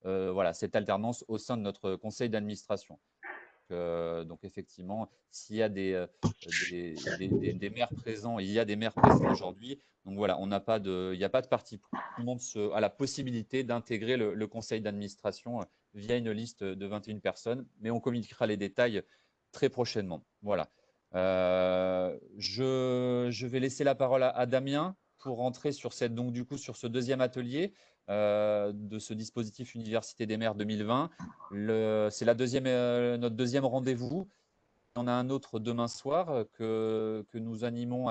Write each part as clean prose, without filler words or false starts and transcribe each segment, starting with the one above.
voilà, cette alternance au sein de notre conseil d'administration. Donc, effectivement, s'il y a des maires présents, il y a des maires présents aujourd'hui. Donc voilà, il n'y a pas de parti pris. Tout le monde a la possibilité d'intégrer le conseil d'administration via une liste de 21 personnes, mais on communiquera les détails très prochainement. Voilà. Je vais laisser la parole à Damien pour rentrer sur donc, du coup, sur ce deuxième atelier de ce dispositif Université des maires 2020. C'est notre deuxième rendez-vous. Il y en a un autre demain soir que nous animons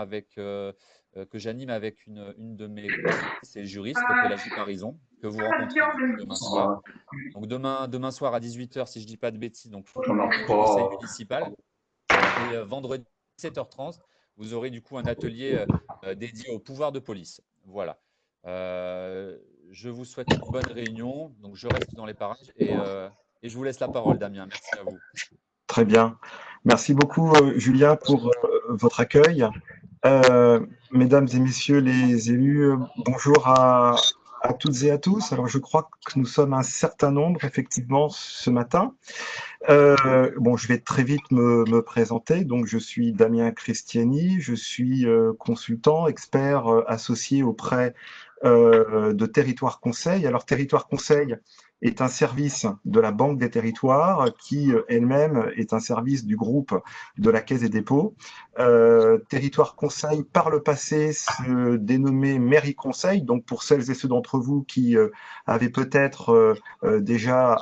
que j'anime avec une de mes collègues, c'est le juriste Pélagie Parison, que vous rencontrez demain soir. Donc demain soir à 18 h, si je ne dis pas de bêtises, donc au conseil municipal. Et vendredi 17 h 30, vous aurez du coup un atelier dédié au pouvoir de police. Voilà. Je vous souhaite une bonne réunion. Donc, je reste dans les parages et je vous laisse la parole, Damien. Merci à vous. Très bien. Merci beaucoup, Julien, pour votre accueil. Mesdames et messieurs les élus, bonjour à toutes et à tous. Alors, je crois que nous sommes un certain nombre, effectivement, ce matin. Bon, je vais très vite me présenter. Donc, je suis Damien Cristiani, je suis consultant, expert associé auprès de Territoire Conseil. Alors, Territoire Conseil est un service de la Banque des Territoires qui elle-même est un service du groupe de la Caisse des dépôts. Territoire Conseil, par le passé, se dénommait Mairie Conseil. Donc, pour celles et ceux d'entre vous qui avaient peut-être déjà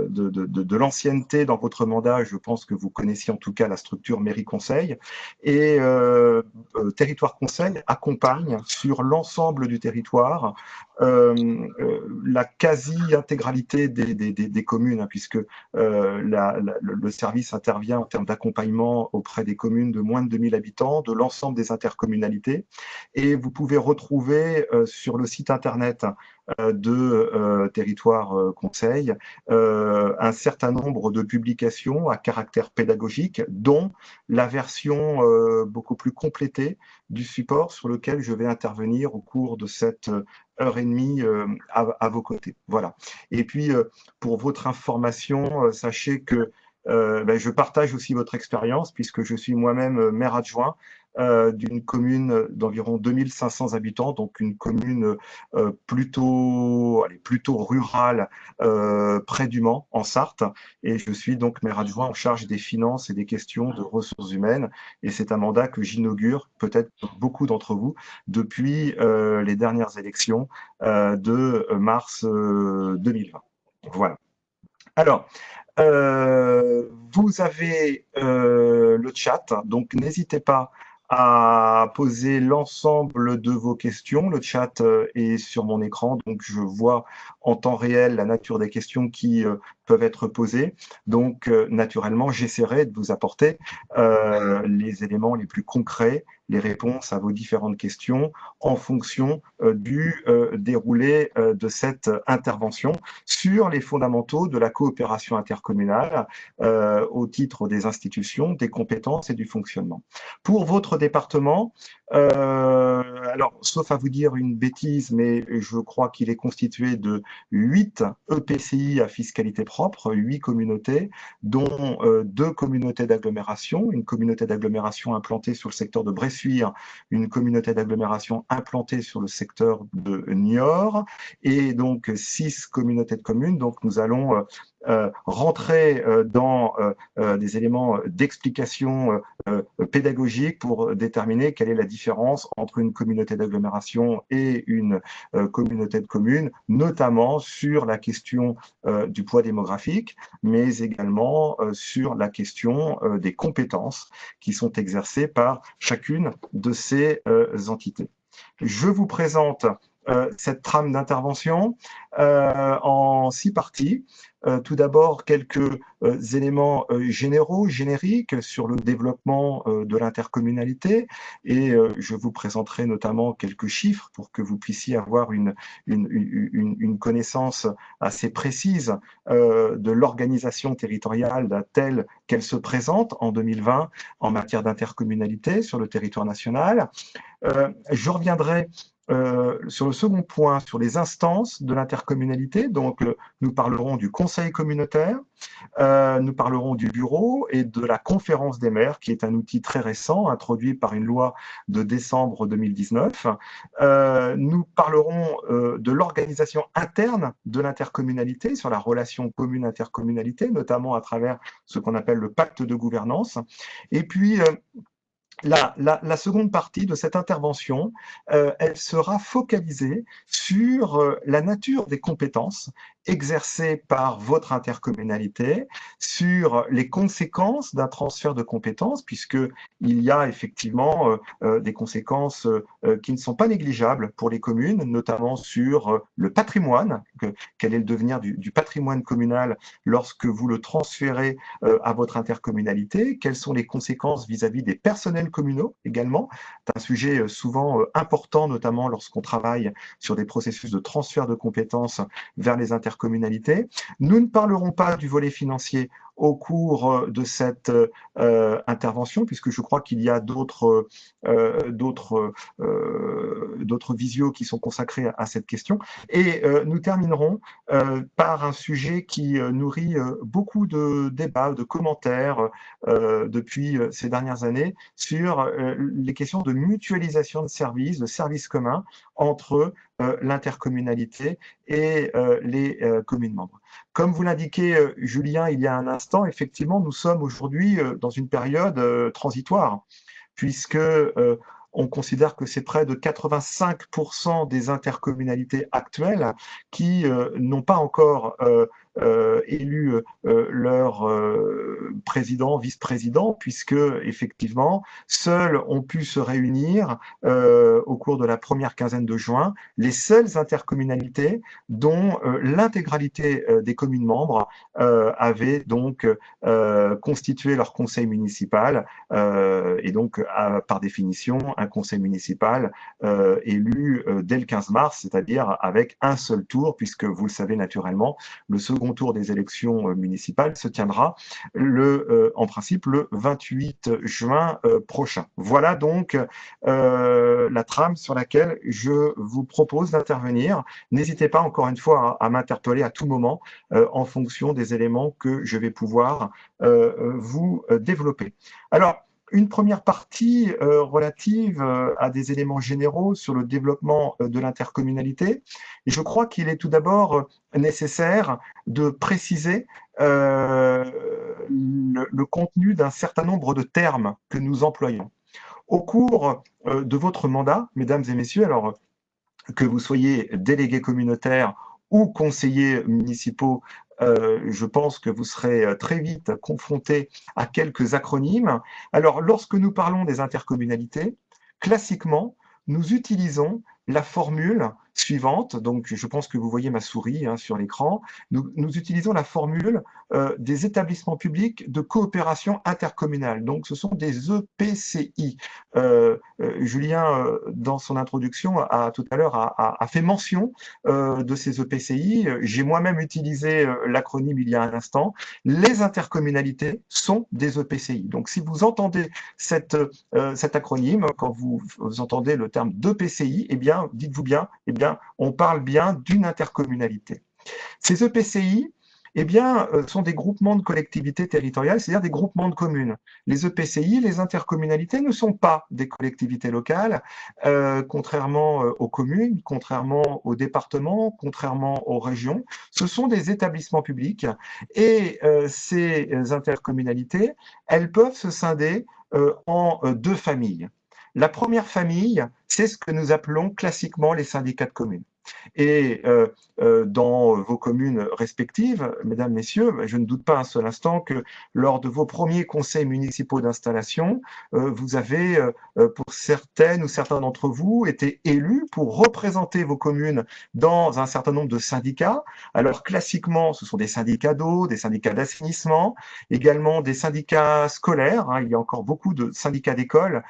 de l'ancienneté dans votre mandat, je pense que vous connaissiez en tout cas la structure Mairie Conseil. Et Territoire Conseil accompagne sur l'ensemble du territoire la quasi-intégralité des communes, hein, puisque le service intervient en termes d'accompagnement auprès des communes de moins de 2000 habitants, de l'ensemble des intercommunalités. Et vous pouvez retrouver sur le site internet de Territoire Conseil un certain nombre de publications à caractère pédagogique, dont la version beaucoup plus complétée du support sur lequel je vais intervenir au cours de cette heure et demie à vos côtés. Voilà. Et puis, pour votre information, sachez que je partage aussi votre expérience puisque je suis moi-même maire adjoint d'une commune d'environ 2500 habitants, donc une commune plutôt rurale près du Mans, en Sarthe. Et je suis donc maire adjoint en charge des finances et des questions de ressources humaines. Et c'est un mandat que j'inaugure, peut-être pour beaucoup d'entre vous, depuis les dernières élections de mars 2020. Voilà. Alors, vous avez le chat, donc n'hésitez pas à poser l'ensemble de vos questions. Le chat est sur mon écran, donc je vois en temps réel la nature des questions qui peuvent être posées. Donc, naturellement, j'essaierai de vous apporter les éléments les plus concrets, les réponses à vos différentes questions en fonction du déroulé de cette intervention sur les fondamentaux de la coopération intercommunale au titre des institutions, des compétences et du fonctionnement. Pour votre département, alors, sauf à vous dire une bêtise, mais je crois qu'il est constitué de 8 EPCI à fiscalité propre, 8 communautés, dont 2 communautés d'agglomération, une communauté d'agglomération implantée sur le secteur de Bressuire, une communauté d'agglomération implantée sur le secteur de Niort, et donc 6 communautés de communes. Donc, nous allons rentrer dans des éléments d'explication pédagogique pour déterminer quelle est la différence entre une communauté d'agglomération et une communauté de communes, notamment sur la question du poids démographique, mais également sur la question des compétences qui sont exercées par chacune de ces entités. Je vous présente cette trame d'intervention en 6 parties. Tout d'abord, quelques éléments généraux, génériques sur le développement de l'intercommunalité et je vous présenterai notamment quelques chiffres pour que vous puissiez avoir une connaissance assez précise de l'organisation territoriale telle qu'elle se présente en 2020 en matière d'intercommunalité sur le territoire national. Je reviendrai sur le second point, sur les instances de l'intercommunalité. Donc, nous parlerons du conseil communautaire, nous parlerons du bureau et de la conférence des maires, qui est un outil très récent, introduit par une loi de décembre 2019. Nous parlerons de l'organisation interne de l'intercommunalité, sur la relation commune-intercommunalité, notamment à travers ce qu'on appelle le pacte de gouvernance. Et puis, la seconde partie de cette intervention, elle sera focalisée sur la nature des compétences exercées par votre intercommunalité, sur les conséquences d'un transfert de compétences, puisqu'il y a effectivement des conséquences qui ne sont pas négligeables pour les communes, notamment sur le patrimoine. Quel est le devenir du patrimoine communal lorsque vous le transférez à votre intercommunalité? Quelles sont les conséquences vis-à-vis des personnels communaux également? C'est un sujet souvent important, notamment lorsqu'on travaille sur des processus de transfert de compétences vers les intercommunalités. Nous ne parlerons pas du volet financier au cours de cette intervention, puisque je crois qu'il y a d'autres visios qui sont consacrés à cette question. Et nous terminerons par un sujet qui nourrit beaucoup de débats, de commentaires depuis ces dernières années sur les questions de mutualisation de services communs entre l'intercommunalité et les communes membres. Comme vous l'indiquez, Julien, il y a un instant, effectivement, nous sommes aujourd'hui dans une période transitoire, puisque on considère que c'est près de 85% des intercommunalités actuelles qui n'ont pas encore élu leur président, vice-président, puisque effectivement, seuls ont pu se réunir au cours de la première quinzaine de juin les seules intercommunalités dont l'intégralité des communes membres avaient donc constitué leur conseil municipal et donc par définition un conseil municipal élu dès le 15 mars, c'est-à-dire avec un seul tour, puisque vous le savez naturellement, le second tour des élections municipales se tiendra en principe le 28 juin prochain. Voilà donc la trame sur laquelle je vous propose d'intervenir. N'hésitez pas encore une fois à m'interpeller à tout moment en fonction des éléments que je vais pouvoir vous développer. Alors, une première partie relative à des éléments généraux sur le développement de l'intercommunalité. Et je crois qu'il est tout d'abord nécessaire de préciser le contenu d'un certain nombre de termes que nous employons. Au cours de votre mandat, mesdames et messieurs, alors que vous soyez délégués communautaires ou conseillers municipaux, je pense que vous serez très vite confrontés à quelques acronymes. Alors, lorsque nous parlons des intercommunalités, classiquement, nous utilisons la formule suivante, donc je pense que vous voyez ma souris sur l'écran, nous utilisons la formule des établissements publics de coopération intercommunale, donc ce sont des EPCI. Julien, dans son introduction, tout à l'heure, a fait mention de ces EPCI. J'ai moi-même utilisé l'acronyme il y a un instant. Les intercommunalités sont des EPCI. Donc, si vous entendez cet acronyme, quand vous entendez le terme d'EPCI, eh bien, dites-vous bien, eh bien, on parle bien d'une intercommunalité. Ces EPCI, eh bien, sont des groupements de collectivités territoriales, c'est-à-dire des groupements de communes. Les EPCI, les intercommunalités, ne sont pas des collectivités locales, contrairement aux communes, contrairement aux départements, contrairement aux régions. Ce sont des établissements publics et ces intercommunalités, elles peuvent se scinder en deux familles. La première famille, c'est ce que nous appelons classiquement les syndicats de communes. Et dans vos communes respectives, mesdames, messieurs, je ne doute pas un seul instant que lors de vos premiers conseils municipaux d'installation, vous avez, pour certaines ou certains d'entre vous, été élus pour représenter vos communes dans un certain nombre de syndicats. Alors classiquement, ce sont des syndicats d'eau, des syndicats d'assainissement, également des syndicats scolaires. Il y a encore beaucoup de syndicats d'écoles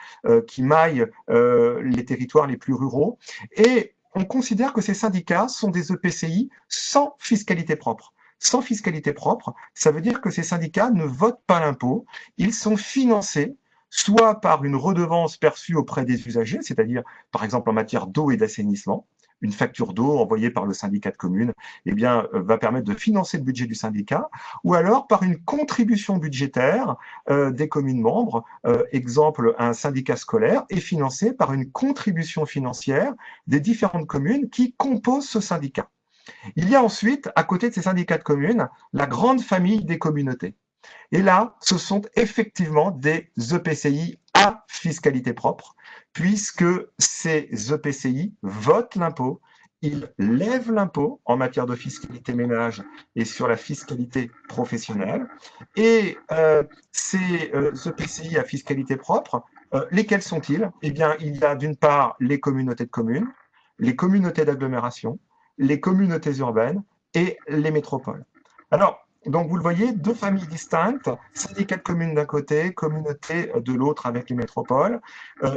qui maillent les territoires les plus ruraux. Et on considère que ces syndicats sont des EPCI sans fiscalité propre. Sans fiscalité propre, ça veut dire que ces syndicats ne votent pas l'impôt, ils sont financés soit par une redevance perçue auprès des usagers, c'est-à-dire par exemple en matière d'eau et d'assainissement, une facture d'eau envoyée par le syndicat de communes va permettre de financer le budget du syndicat, ou alors par une contribution budgétaire des communes membres. Exemple, un syndicat scolaire est financé par une contribution financière des différentes communes qui composent ce syndicat. Il y a ensuite, à côté de ces syndicats de communes, la grande famille des communautés. Et là, ce sont effectivement des EPCI à fiscalité propre, puisque ces EPCI votent l'impôt, ils lèvent l'impôt en matière de fiscalité ménage et sur la fiscalité professionnelle. Et ces EPCI à fiscalité propre, lesquels sont-ils? Eh bien, il y a d'une part les communautés de communes, les communautés d'agglomération, les communautés urbaines et les métropoles. Alors, donc, vous le voyez, deux familles distinctes, syndicats de communes d'un côté, communauté de l'autre avec les métropoles.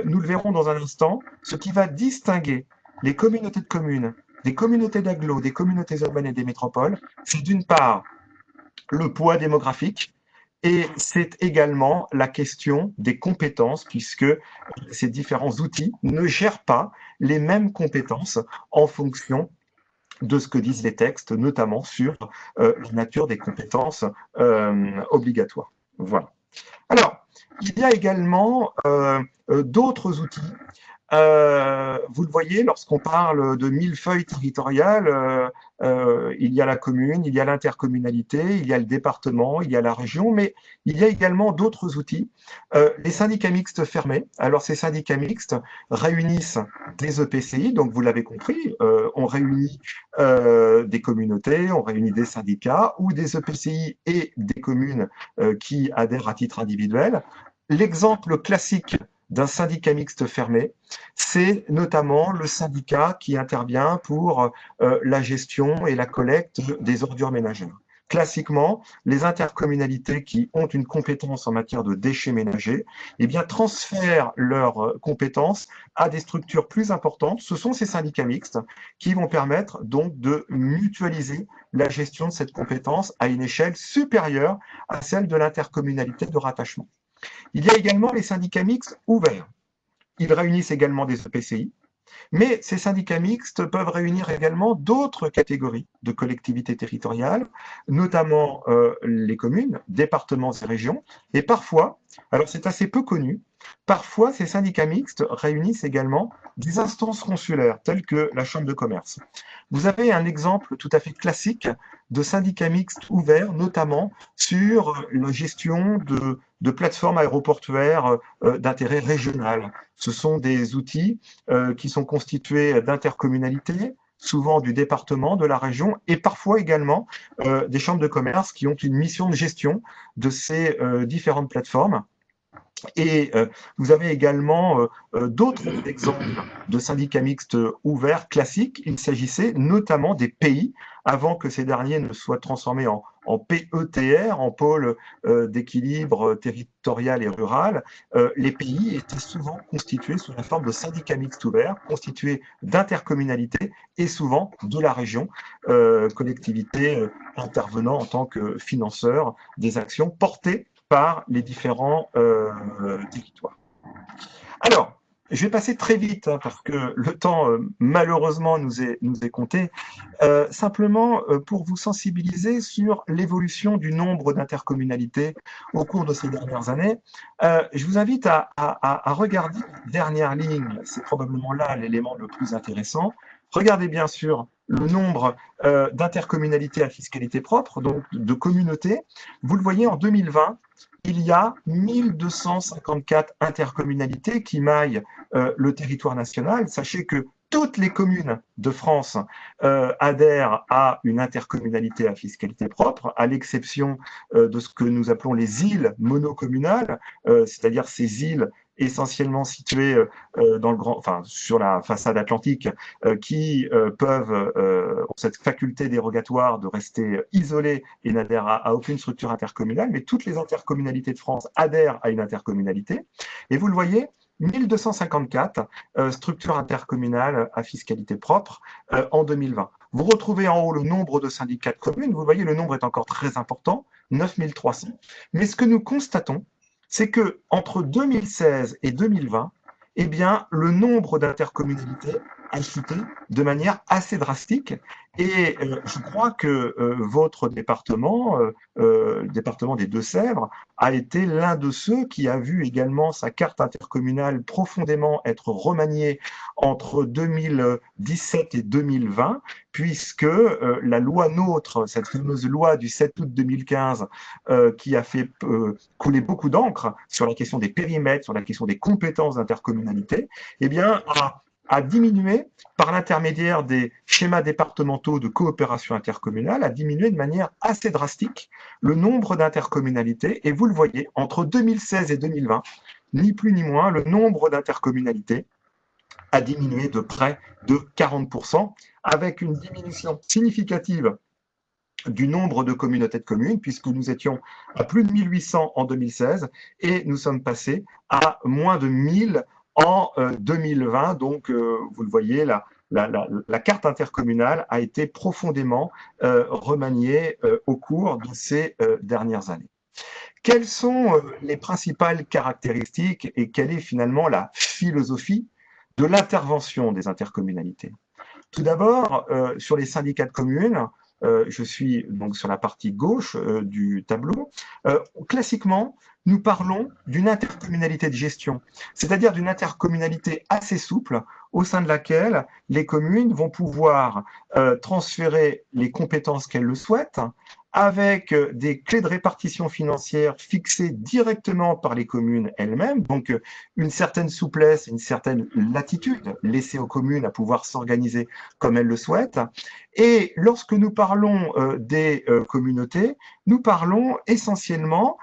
Nous le verrons dans un instant. Ce qui va distinguer les communautés de communes, des communautés d'agglo, des communautés urbaines et des métropoles, c'est d'une part le poids démographique et c'est également la question des compétences, puisque ces différents outils ne gèrent pas les mêmes compétences en fonction de ce que disent les textes, notamment sur la nature des compétences obligatoires. Voilà. Alors, il y a également d'autres outils. Vous le voyez, lorsqu'on parle de millefeuille territorial, il y a la commune, il y a l'intercommunalité, il y a le département, il y a la région, mais il y a également d'autres outils. Les syndicats mixtes fermés. Alors, ces syndicats mixtes réunissent des EPCI, donc vous l'avez compris, on réunit des communautés, on réunit des syndicats ou des EPCI et des communes qui adhèrent à titre individuel. L'exemple classique d'un syndicat mixte fermé, c'est notamment le syndicat qui intervient pour la gestion et la collecte des ordures ménagères. Classiquement, les intercommunalités qui ont une compétence en matière de déchets ménagers, eh bien, transfèrent leurs compétences à des structures plus importantes. Ce sont ces syndicats mixtes qui vont permettre donc de mutualiser la gestion de cette compétence à une échelle supérieure à celle de l'intercommunalité de rattachement. Il y a également les syndicats mixtes ouverts. Ils réunissent également des EPCI, mais ces syndicats mixtes peuvent réunir également d'autres catégories de collectivités territoriales, notamment les communes, départements et régions, et parfois, alors c'est assez peu connu, parfois ces syndicats mixtes réunissent également des instances consulaires, telles que la Chambre de commerce. Vous avez un exemple tout à fait classique de syndicats mixtes ouverts, notamment sur la gestion de plateformes aéroportuaires d'intérêt régional. Ce sont des outils qui sont constitués d'intercommunalités, souvent du département, de la région, et parfois également des chambres de commerce qui ont une mission de gestion de ces différentes plateformes. Et vous avez également d'autres exemples de syndicats mixtes ouverts classiques. Il s'agissait notamment des pays, avant que ces derniers ne soient transformés en PETR, en pôle d'équilibre territorial et rural. Les pays étaient souvent constitués sous la forme de syndicats mixtes ouverts, constitués d'intercommunalités et souvent de la région, collectivités intervenant en tant que financeurs des actions portées par les différents territoires. Alors, je vais passer très vite hein, parce que le temps malheureusement nous est compté. Simplement pour vous sensibiliser sur l'évolution du nombre d'intercommunalités au cours de ces dernières années, je vous invite à regarder la dernière ligne, c'est probablement là l'élément le plus intéressant. Regardez bien sûr le nombre d'intercommunalités à fiscalité propre, donc de communautés. Vous le voyez en 2020, il y a 1254 intercommunalités qui maillent le territoire national. Sachez que toutes les communes de France adhèrent à une intercommunalité à fiscalité propre, à l'exception de ce que nous appelons les îles monocommunales, c'est-à-dire ces îles essentiellement situées dans le grand, enfin, sur la façade atlantique, qui peuvent ont cette faculté dérogatoire de rester isolées et n'adhèrent à aucune structure intercommunale, mais toutes les intercommunalités de France adhèrent à une intercommunalité. Et vous le voyez, 1254 structures intercommunales à fiscalité propre en 2020. Vous retrouvez en haut le nombre de syndicats de communes. Vous voyez, le nombre est encore très important, 9300. Mais ce que nous constatons, c'est que entre 2016 et 2020, eh bien, le nombre d'intercommunalités a chuté de manière assez drastique. Et je crois que votre département, le département des Deux-Sèvres, a été l'un de ceux qui a vu également sa carte intercommunale profondément être remaniée entre 2017 et 2020, puisque la loi NOTRe, cette fameuse loi du 7 août 2015, qui a fait couler beaucoup d'encre sur la question des périmètres, sur la question des compétences d'intercommunalité, eh bien, a diminué par l'intermédiaire des schémas départementaux de coopération intercommunale, a diminué de manière assez drastique le nombre d'intercommunalités. Et vous le voyez, entre 2016 et 2020, ni plus ni moins, le nombre d'intercommunalités a diminué de près de 40%, avec une diminution significative du nombre de communautés de communes, puisque nous étions à plus de 1800 en 2016 et nous sommes passés à moins de 1000 en 2020. Donc, vous le voyez, la carte intercommunale a été profondément remaniée au cours de ces dernières années. Quelles sont les principales caractéristiques et quelle est finalement la philosophie de l'intervention des intercommunalités? Tout d'abord, sur les syndicats de communes, je suis donc sur la partie gauche du tableau. Classiquement, nous parlons d'une intercommunalité de gestion, c'est-à-dire d'une intercommunalité assez souple au sein de laquelle les communes vont pouvoir transférer les compétences qu'elles le souhaitent, avec des clés de répartition financière fixées directement par les communes elles-mêmes, donc une certaine souplesse, une certaine latitude laissée aux communes à pouvoir s'organiser comme elles le souhaitent. Et lorsque nous parlons des communautés, nous parlons essentiellement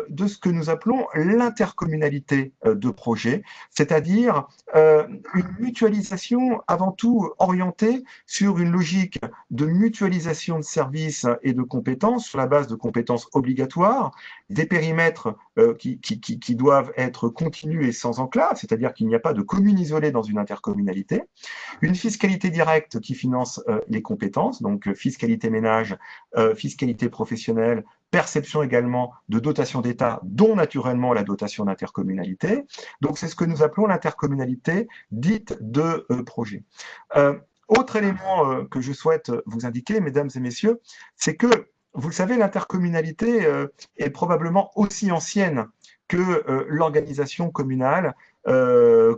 de ce que nous appelons l'intercommunalité de projet, c'est-à-dire une mutualisation avant tout orientée sur une logique de mutualisation de services et de compétences sur la base de compétences obligatoires, des périmètres qui doivent être continus et sans enclave, c'est-à-dire qu'il n'y a pas de commune isolée dans une intercommunalité, une fiscalité directe qui finance les compétences, donc fiscalité ménage, fiscalité professionnelle, perception également de dotation d'État, dont naturellement la dotation d'intercommunalité. Donc c'est ce que nous appelons l'intercommunalité dite de projet. Autre élément que je souhaite vous indiquer, mesdames et messieurs, c'est que, vous le savez, l'intercommunalité est probablement aussi ancienne que l'organisation communale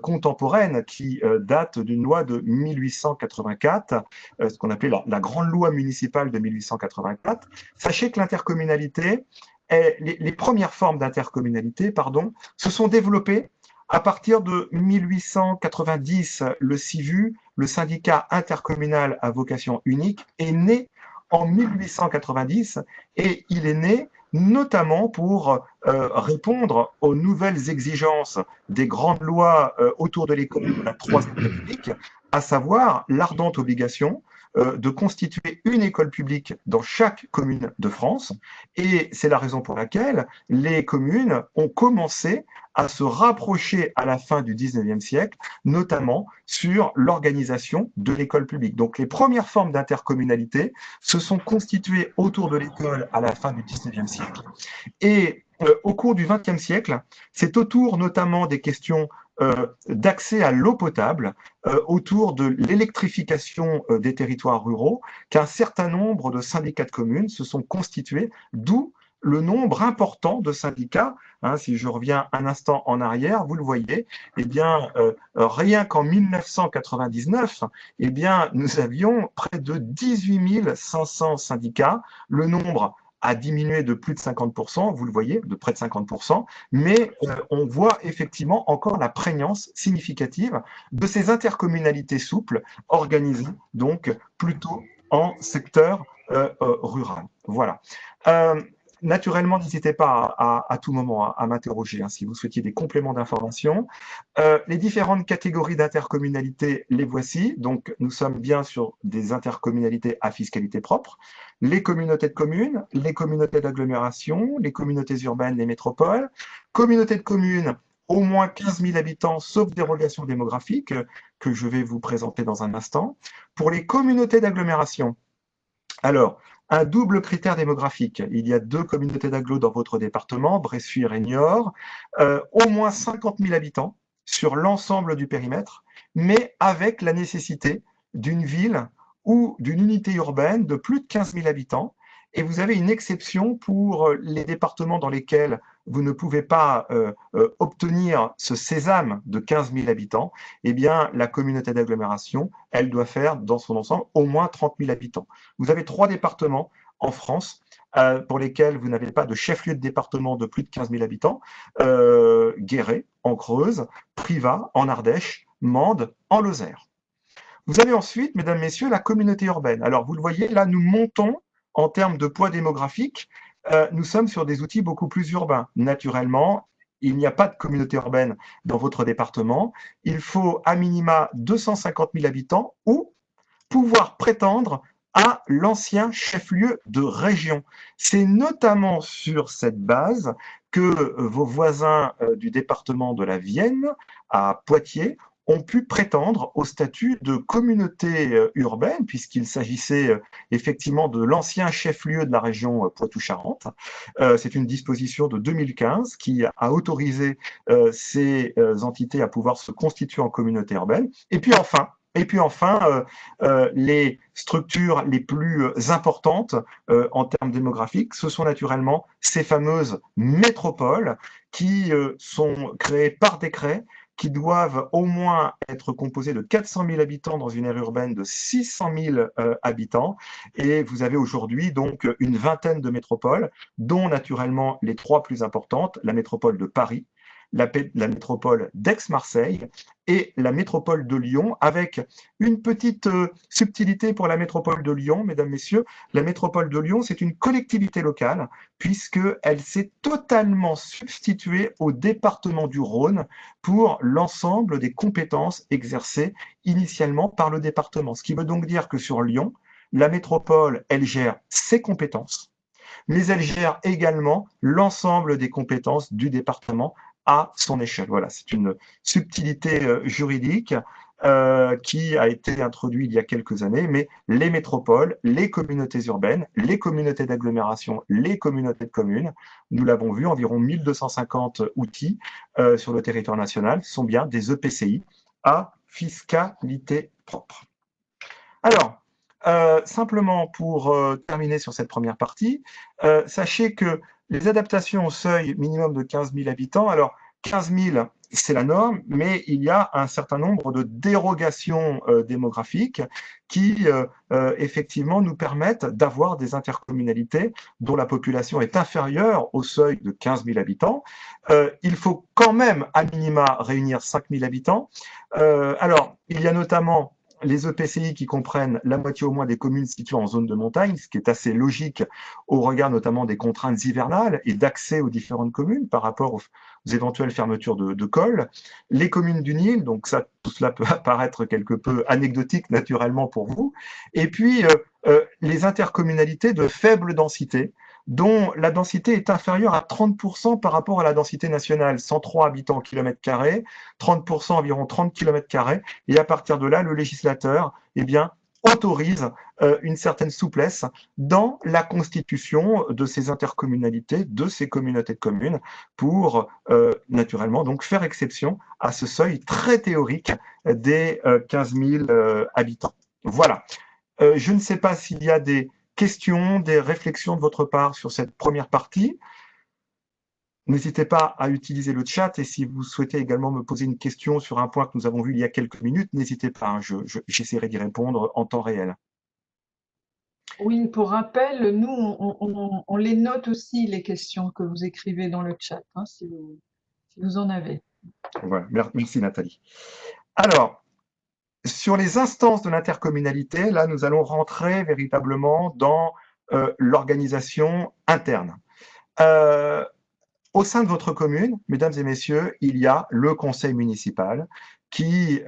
contemporaine qui date d'une loi de 1884, ce qu'on appelait la grande loi municipale de 1884. Sachez que l'intercommunalité, les premières formes d'intercommunalité, pardon, se sont développées à partir de 1890. Le SIVU, le syndicat intercommunal à vocation unique, est né en 1890 et il est né notamment pour répondre aux nouvelles exigences des grandes lois autour de l'école de la Troisième République, à savoir l'ardente obligation de constituer une école publique dans chaque commune de France. Et c'est la raison pour laquelle les communes ont commencé à se rapprocher à la fin du 19e siècle, notamment sur l'organisation de l'école publique. Donc les premières formes d'intercommunalité se sont constituées autour de l'école à la fin du 19e siècle. Et au cours du XXe siècle, c'est autour notamment des questions d'accès à l'eau potable, autour de l'électrification des territoires ruraux, qu'un certain nombre de syndicats de communes se sont constitués, d'où le nombre important de syndicats. Hein, si je reviens un instant en arrière, vous le voyez, eh bien, rien qu'en 1999, eh bien, nous avions près de 18 500 syndicats. Le nombre a diminué de plus de 50%, vous le voyez, de près de 50%, mais on voit effectivement encore la prégnance significative de ces intercommunalités souples organisées donc plutôt en secteur rural. Voilà. Naturellement, n'hésitez pas à tout moment à m'interroger hein, si vous souhaitiez des compléments d'information. Les différentes catégories d'intercommunalités, les voici. Donc, nous sommes bien sur des intercommunalités à fiscalité propre. Les communautés de communes, les communautés d'agglomération, les communautés urbaines, les métropoles, communautés de communes au moins 15 000 habitants, sauf dérogation démographique, que je vais vous présenter dans un instant. Pour les communautés d'agglomération, alors, un double critère démographique. Il y a 2 communautés d'agglo dans votre département, Bressuire et Niort, au moins 50 000 habitants sur l'ensemble du périmètre, mais avec la nécessité d'une ville ou d'une unité urbaine de plus de 15 000 habitants. Et vous avez une exception pour les départements dans lesquels vous ne pouvez pas obtenir ce sésame de 15 000 habitants. Eh bien, la communauté d'agglomération, elle doit faire dans son ensemble au moins 30 000 habitants. Vous avez 3 départements en France pour lesquels vous n'avez pas de chef-lieu de département de plus de 15 000 habitants, Guéret en Creuse, Privas en Ardèche, Mende en Lozère. Vous avez ensuite, mesdames, messieurs, la communauté urbaine. Alors, vous le voyez, là, nous montons en termes de poids démographique. Nous sommes sur des outils beaucoup plus urbains. Naturellement, il n'y a pas de communauté urbaine dans votre département. Il faut à minima 250 000 habitants ou pouvoir prétendre à l'ancien chef-lieu de région. C'est notamment sur cette base que vos voisins du département de la Vienne, à Poitiers, ont pu prétendre au statut de communauté urbaine, puisqu'il s'agissait effectivement de l'ancien chef-lieu de la région Poitou-Charentes. C'est une disposition de 2015 qui a autorisé ces entités à pouvoir se constituer en communauté urbaine. Et puis enfin, les structures les plus importantes en termes démographiques, ce sont naturellement ces fameuses métropoles qui sont créées par décret, qui doivent au moins être composées de 400 000 habitants dans une aire urbaine de 600 000 habitants. Et vous avez aujourd'hui donc une vingtaine de métropoles, dont naturellement les 3 plus importantes, la métropole de Paris, la métropole d'Aix-Marseille et la métropole de Lyon, avec une petite subtilité pour la métropole de Lyon, mesdames, messieurs. La métropole de Lyon, c'est une collectivité locale, puisqu'elle s'est totalement substituée au département du Rhône pour l'ensemble des compétences exercées initialement par le département. Ce qui veut donc dire que sur Lyon, la métropole, elle gère ses compétences, mais elle gère également l'ensemble des compétences du département à son échelle. Voilà, c'est une subtilité juridique qui a été introduite il y a quelques années, mais les métropoles, les communautés urbaines, les communautés d'agglomération, les communautés de communes, nous l'avons vu, environ 1250 outils sur le territoire national sont bien des EPCI à fiscalité propre. Alors, simplement pour terminer sur cette première partie, sachez que les adaptations au seuil minimum de 15 000 habitants, alors 15 000, c'est la norme, mais il y a un certain nombre de dérogations démographiques qui, effectivement, nous permettent d'avoir des intercommunalités dont la population est inférieure au seuil de 15 000 habitants. Il faut quand même, à minima, réunir 5 000 habitants. Alors, il y a notamment les EPCI qui comprennent la moitié au moins des communes situées en zone de montagne, ce qui est assez logique au regard notamment des contraintes hivernales et d'accès aux différentes communes par rapport aux éventuelles fermetures de cols. Les communes du Nil, donc ça, tout cela peut apparaître quelque peu anecdotique naturellement pour vous. Et puis, les intercommunalités de faible densité, dont la densité est inférieure à 30% par rapport à la densité nationale, 103 habitants au kilomètre carré, 30% environ 30 km², et à partir de là, le législateur eh bien, autorise une certaine souplesse dans la constitution de ces intercommunalités, de ces communautés de communes, pour naturellement donc faire exception à ce seuil très théorique des 15 000 habitants. Voilà. Je ne sais pas s'il y a des questions, des réflexions de votre part sur cette première partie. N'hésitez pas à utiliser le chat et si vous souhaitez également me poser une question sur un point que nous avons vu il y a quelques minutes, n'hésitez pas, hein, j'essaierai d'y répondre en temps réel. Oui, pour rappel, nous, on les note aussi, les questions que vous écrivez dans le chat, hein, si vous en avez. Voilà, merci Nathalie. Alors, sur les instances de l'intercommunalité, là, nous allons rentrer véritablement dans l'organisation interne. Au sein de votre commune, mesdames et messieurs, il y a le conseil municipal qui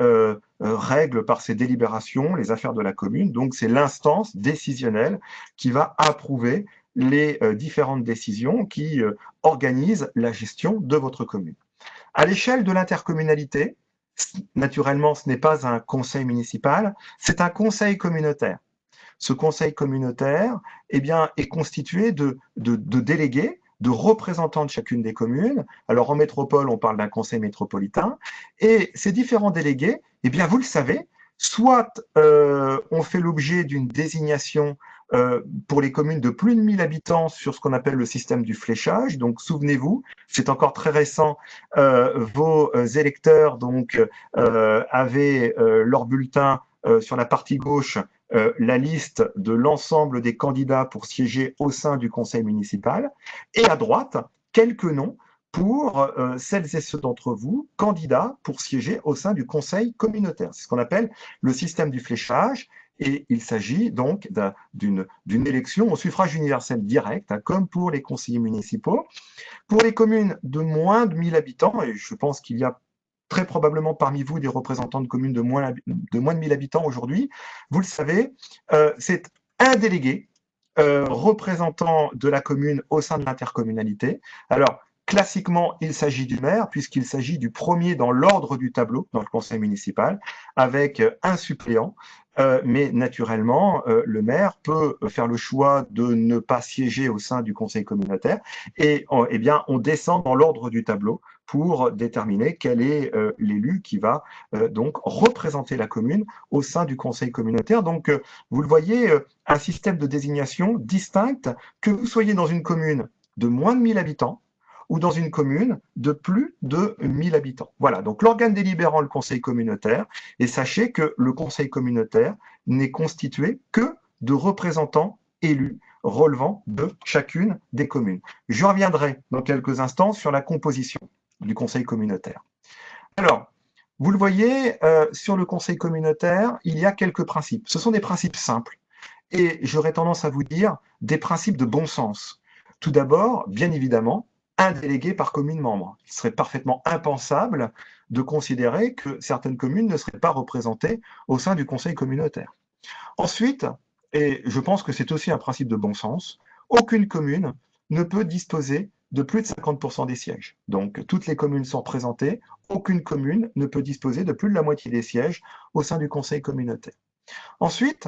règle par ses délibérations les affaires de la commune. Donc, c'est l'instance décisionnelle qui va approuver les différentes décisions qui organisent la gestion de votre commune. À l'échelle de l'intercommunalité, naturellement, ce n'est pas un conseil municipal, c'est un conseil communautaire. ce conseil communautaire eh bien, est constitué de délégués, de représentants de chacune des communes. Alors en métropole, on parle d'un conseil métropolitain. Et ces différents délégués, eh bien, vous le savez, soit on fait l'objet d'une désignation pour les communes de plus de 1000 habitants sur ce qu'on appelle le système du fléchage. Donc, souvenez-vous, c'est encore très récent, vos électeurs donc, avaient leur bulletin sur la partie gauche la liste de l'ensemble des candidats pour siéger au sein du conseil municipal, et à droite, quelques noms pour celles et ceux d'entre vous, candidats pour siéger au sein du conseil communautaire. C'est ce qu'on appelle le système du fléchage, et il s'agit donc d'une élection au suffrage universel direct, hein, comme pour les conseillers municipaux. Pour les communes de moins de 1000 habitants, et je pense qu'il y a très probablement parmi vous des représentants de communes de moins de 1000 habitants aujourd'hui, vous le savez, c'est un délégué représentant de la commune au sein de l'intercommunalité. Alors, classiquement, il s'agit du maire, puisqu'il s'agit du premier dans l'ordre du tableau dans le conseil municipal, avec un suppléant. Mais naturellement, le maire peut faire le choix de ne pas siéger au sein du conseil communautaire, et eh bien, on descend dans l'ordre du tableau pour déterminer quel est l'élu qui va donc représenter la commune au sein du conseil communautaire. Donc, vous le voyez, un système de désignation distinct, que vous soyez dans une commune de moins de 1000 habitants ou dans une commune de plus de 1000 habitants. Voilà, donc l'organe délibérant, le conseil communautaire, et sachez que le conseil communautaire n'est constitué que de représentants élus relevant de chacune des communes. Je reviendrai dans quelques instants sur la composition du conseil communautaire. Alors, vous le voyez, sur le conseil communautaire, il y a quelques principes. Ce sont des principes simples, et j'aurais tendance à vous dire des principes de bon sens. Tout d'abord, bien évidemment, un délégué par commune membre. Il serait parfaitement impensable de considérer que certaines communes ne seraient pas représentées au sein du conseil communautaire. Ensuite, et je pense que c'est aussi un principe de bon sens, aucune commune ne peut disposer de plus de 50% des sièges. Donc, toutes les communes sont représentées, aucune commune ne peut disposer de plus de la moitié des sièges au sein du conseil communautaire. Ensuite,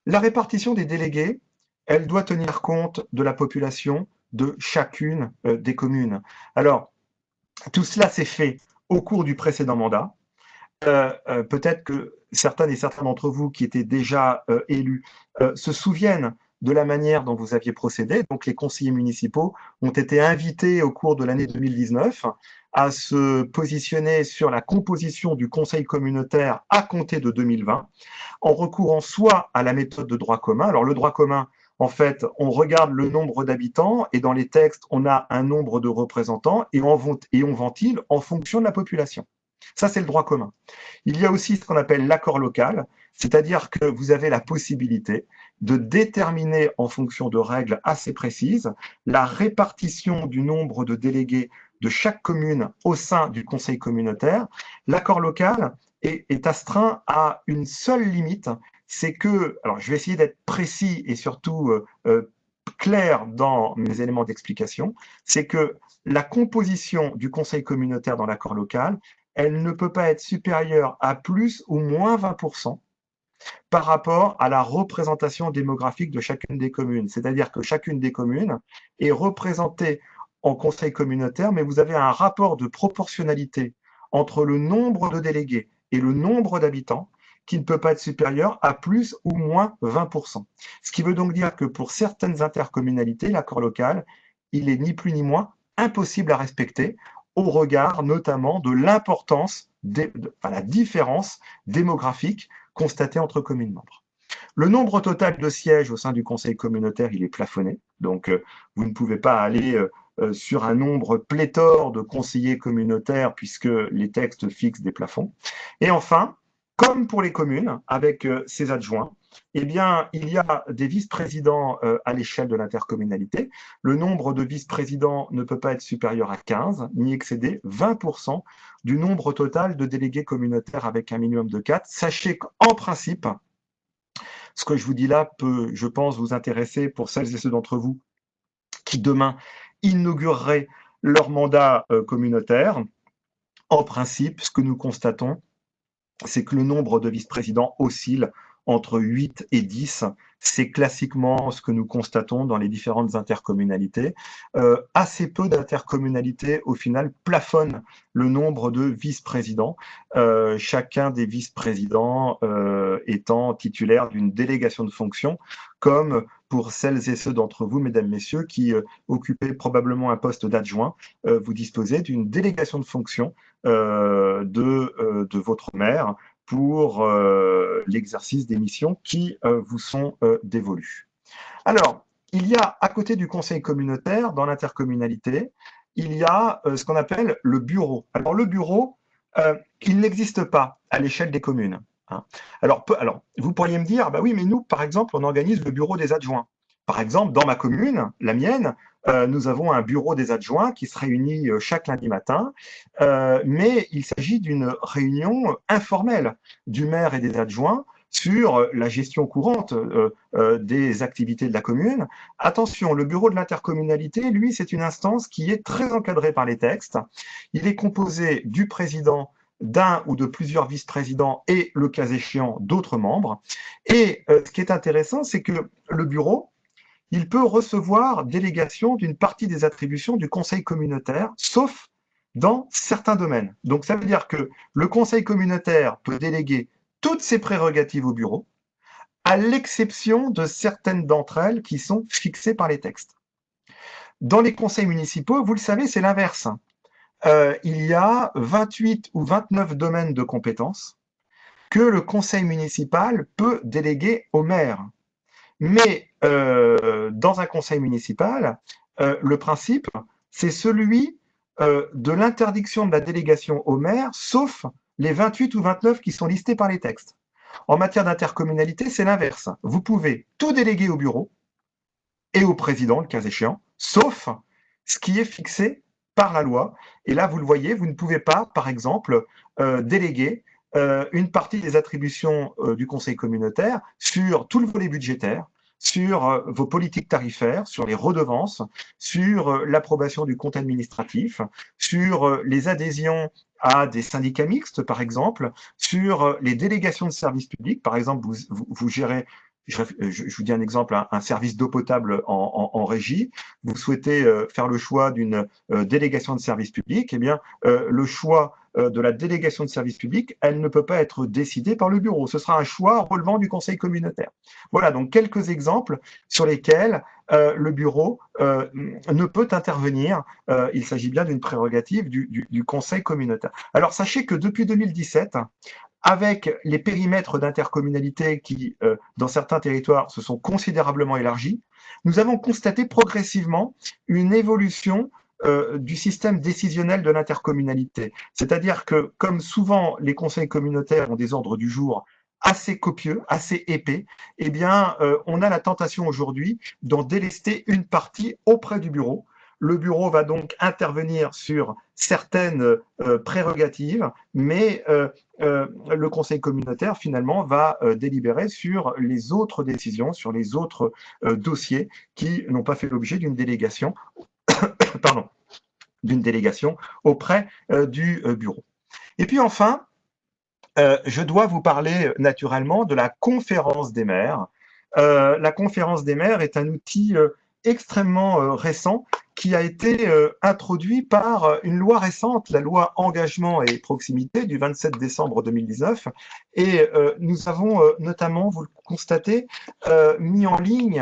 la répartition des délégués, elle doit tenir compte de la population de chacune des communes. Alors, tout cela s'est fait au cours du précédent mandat. Peut-être que certains et certains d'entre vous qui étaient déjà élus se souviennent de la manière dont vous aviez procédé. Donc, les conseillers municipaux ont été invités au cours de l'année 2019 à se positionner sur la composition du conseil communautaire à compter de 2020, en recourant soit à la méthode de droit commun. Alors, le droit commun, en fait, on regarde le nombre d'habitants et dans les textes, on a un nombre de représentants et on ventile en fonction de la population. Ça, c'est le droit commun. Il y a aussi ce qu'on appelle l'accord local, c'est-à-dire que vous avez la possibilité de déterminer en fonction de règles assez précises la répartition du nombre de délégués de chaque commune au sein du conseil communautaire. L'accord local est astreint à une seule limite, c'est que, alors je vais essayer d'être précis et surtout clair dans mes éléments d'explication, c'est que la composition du conseil communautaire dans l'accord local, elle ne peut pas être supérieure à plus ou moins 20% par rapport à la représentation démographique de chacune des communes. C'est-à-dire que chacune des communes est représentée en conseil communautaire, mais vous avez un rapport de proportionnalité entre le nombre de délégués et le nombre d'habitants qui ne peut pas être supérieur à plus ou moins 20%. Ce qui veut donc dire que pour certaines intercommunalités, l'accord local, il est ni plus ni moins impossible à respecter au regard notamment de l'importance, la différence démographique constatée entre communes membres. Le nombre total de sièges au sein du conseil communautaire, il est plafonné, donc vous ne pouvez pas aller sur un nombre pléthore de conseillers communautaires puisque les textes fixent des plafonds. Et enfin, comme pour les communes, avec ses adjoints, eh bien, il y a des vice-présidents à l'échelle de l'intercommunalité. Le nombre de vice-présidents ne peut pas être supérieur à 15, ni excéder 20% du nombre total de délégués communautaires avec un minimum de 4. Sachez qu'en principe, ce que je vous dis là peut, je pense, vous intéresser pour celles et ceux d'entre vous qui demain inaugureraient leur mandat communautaire. En principe, ce que nous constatons, c'est que le nombre de vice-présidents oscille entre 8 et 10. C'est classiquement ce que nous constatons dans les différentes intercommunalités. Assez peu d'intercommunalités, au final, plafonnent le nombre de vice-présidents, chacun des vice-présidents étant titulaire d'une délégation de fonction, comme pour celles et ceux d'entre vous, mesdames, messieurs, qui occupez probablement un poste d'adjoint, vous disposez d'une délégation de fonction de votre maire pour l'exercice des missions qui vous sont dévolues. Alors, il y a à côté du conseil communautaire, dans l'intercommunalité, il y a ce qu'on appelle le bureau. Alors, le bureau, il n'existe pas à l'échelle des communes. Hein. Alors, vous pourriez me dire, bah oui, mais nous, par exemple, on organise le bureau des adjoints. Par exemple, dans ma commune, la mienne, nous avons un bureau des adjoints qui se réunit chaque lundi matin, mais il s'agit d'une réunion informelle du maire et des adjoints sur la gestion courante des activités de la commune. Attention, le bureau de l'intercommunalité, lui, c'est une instance qui est très encadrée par les textes. Il est composé du président, d'un ou de plusieurs vice-présidents et, le cas échéant, d'autres membres. Et ce qui est intéressant, c'est que le bureau, il peut recevoir délégation d'une partie des attributions du conseil communautaire, sauf dans certains domaines. Donc ça veut dire que le conseil communautaire peut déléguer toutes ses prérogatives au bureau, à l'exception de certaines d'entre elles qui sont fixées par les textes. Dans les conseils municipaux, vous le savez, c'est l'inverse. Il y a 28 ou 29 domaines de compétences que le conseil municipal peut déléguer au maire. Mais dans un conseil municipal, le principe, c'est celui de l'interdiction de la délégation au maire, sauf les 28 ou 29 qui sont listés par les textes. En matière d'intercommunalité, c'est l'inverse. Vous pouvez tout déléguer au bureau et au président, le cas échéant, sauf ce qui est fixé par la loi. Et là, vous le voyez, vous ne pouvez pas, par exemple, déléguer une partie des attributions du conseil communautaire sur tout le volet budgétaire, sur vos politiques tarifaires, sur les redevances, sur l'approbation du compte administratif, sur les adhésions à des syndicats mixtes, par exemple, sur les délégations de services publics. Par exemple, vous gérez, je vous dis un exemple, un service d'eau potable en régie. Vous souhaitez faire le choix d'une délégation de service public. Eh bien, le choix de la délégation de service public, elle ne peut pas être décidée par le bureau. Ce sera un choix relevant du conseil communautaire. Voilà, donc quelques exemples sur lesquels le bureau ne peut intervenir. Il s'agit bien d'une prérogative du conseil communautaire. Alors, sachez que depuis 2017, avec les périmètres d'intercommunalité qui, dans certains territoires, se sont considérablement élargis, nous avons constaté progressivement une évolution du système décisionnel de l'intercommunalité. C'est-à-dire que, comme souvent les conseils communautaires ont des ordres du jour assez copieux, assez épais, eh bien, on a la tentation aujourd'hui d'en délester une partie auprès du bureau. Le bureau va donc intervenir sur certaines prérogatives, mais le conseil communautaire, finalement, va délibérer sur les autres décisions, sur les autres dossiers qui n'ont pas fait l'objet d'une délégation pardon, d'une délégation auprès du bureau. Et puis enfin, je dois vous parler naturellement de la conférence des maires. La conférence des maires est un outil extrêmement récent qui a été introduit par une loi récente, la loi Engagement et Proximité du 27 décembre 2019. Et nous avons notamment, vous le constatez, mis en ligne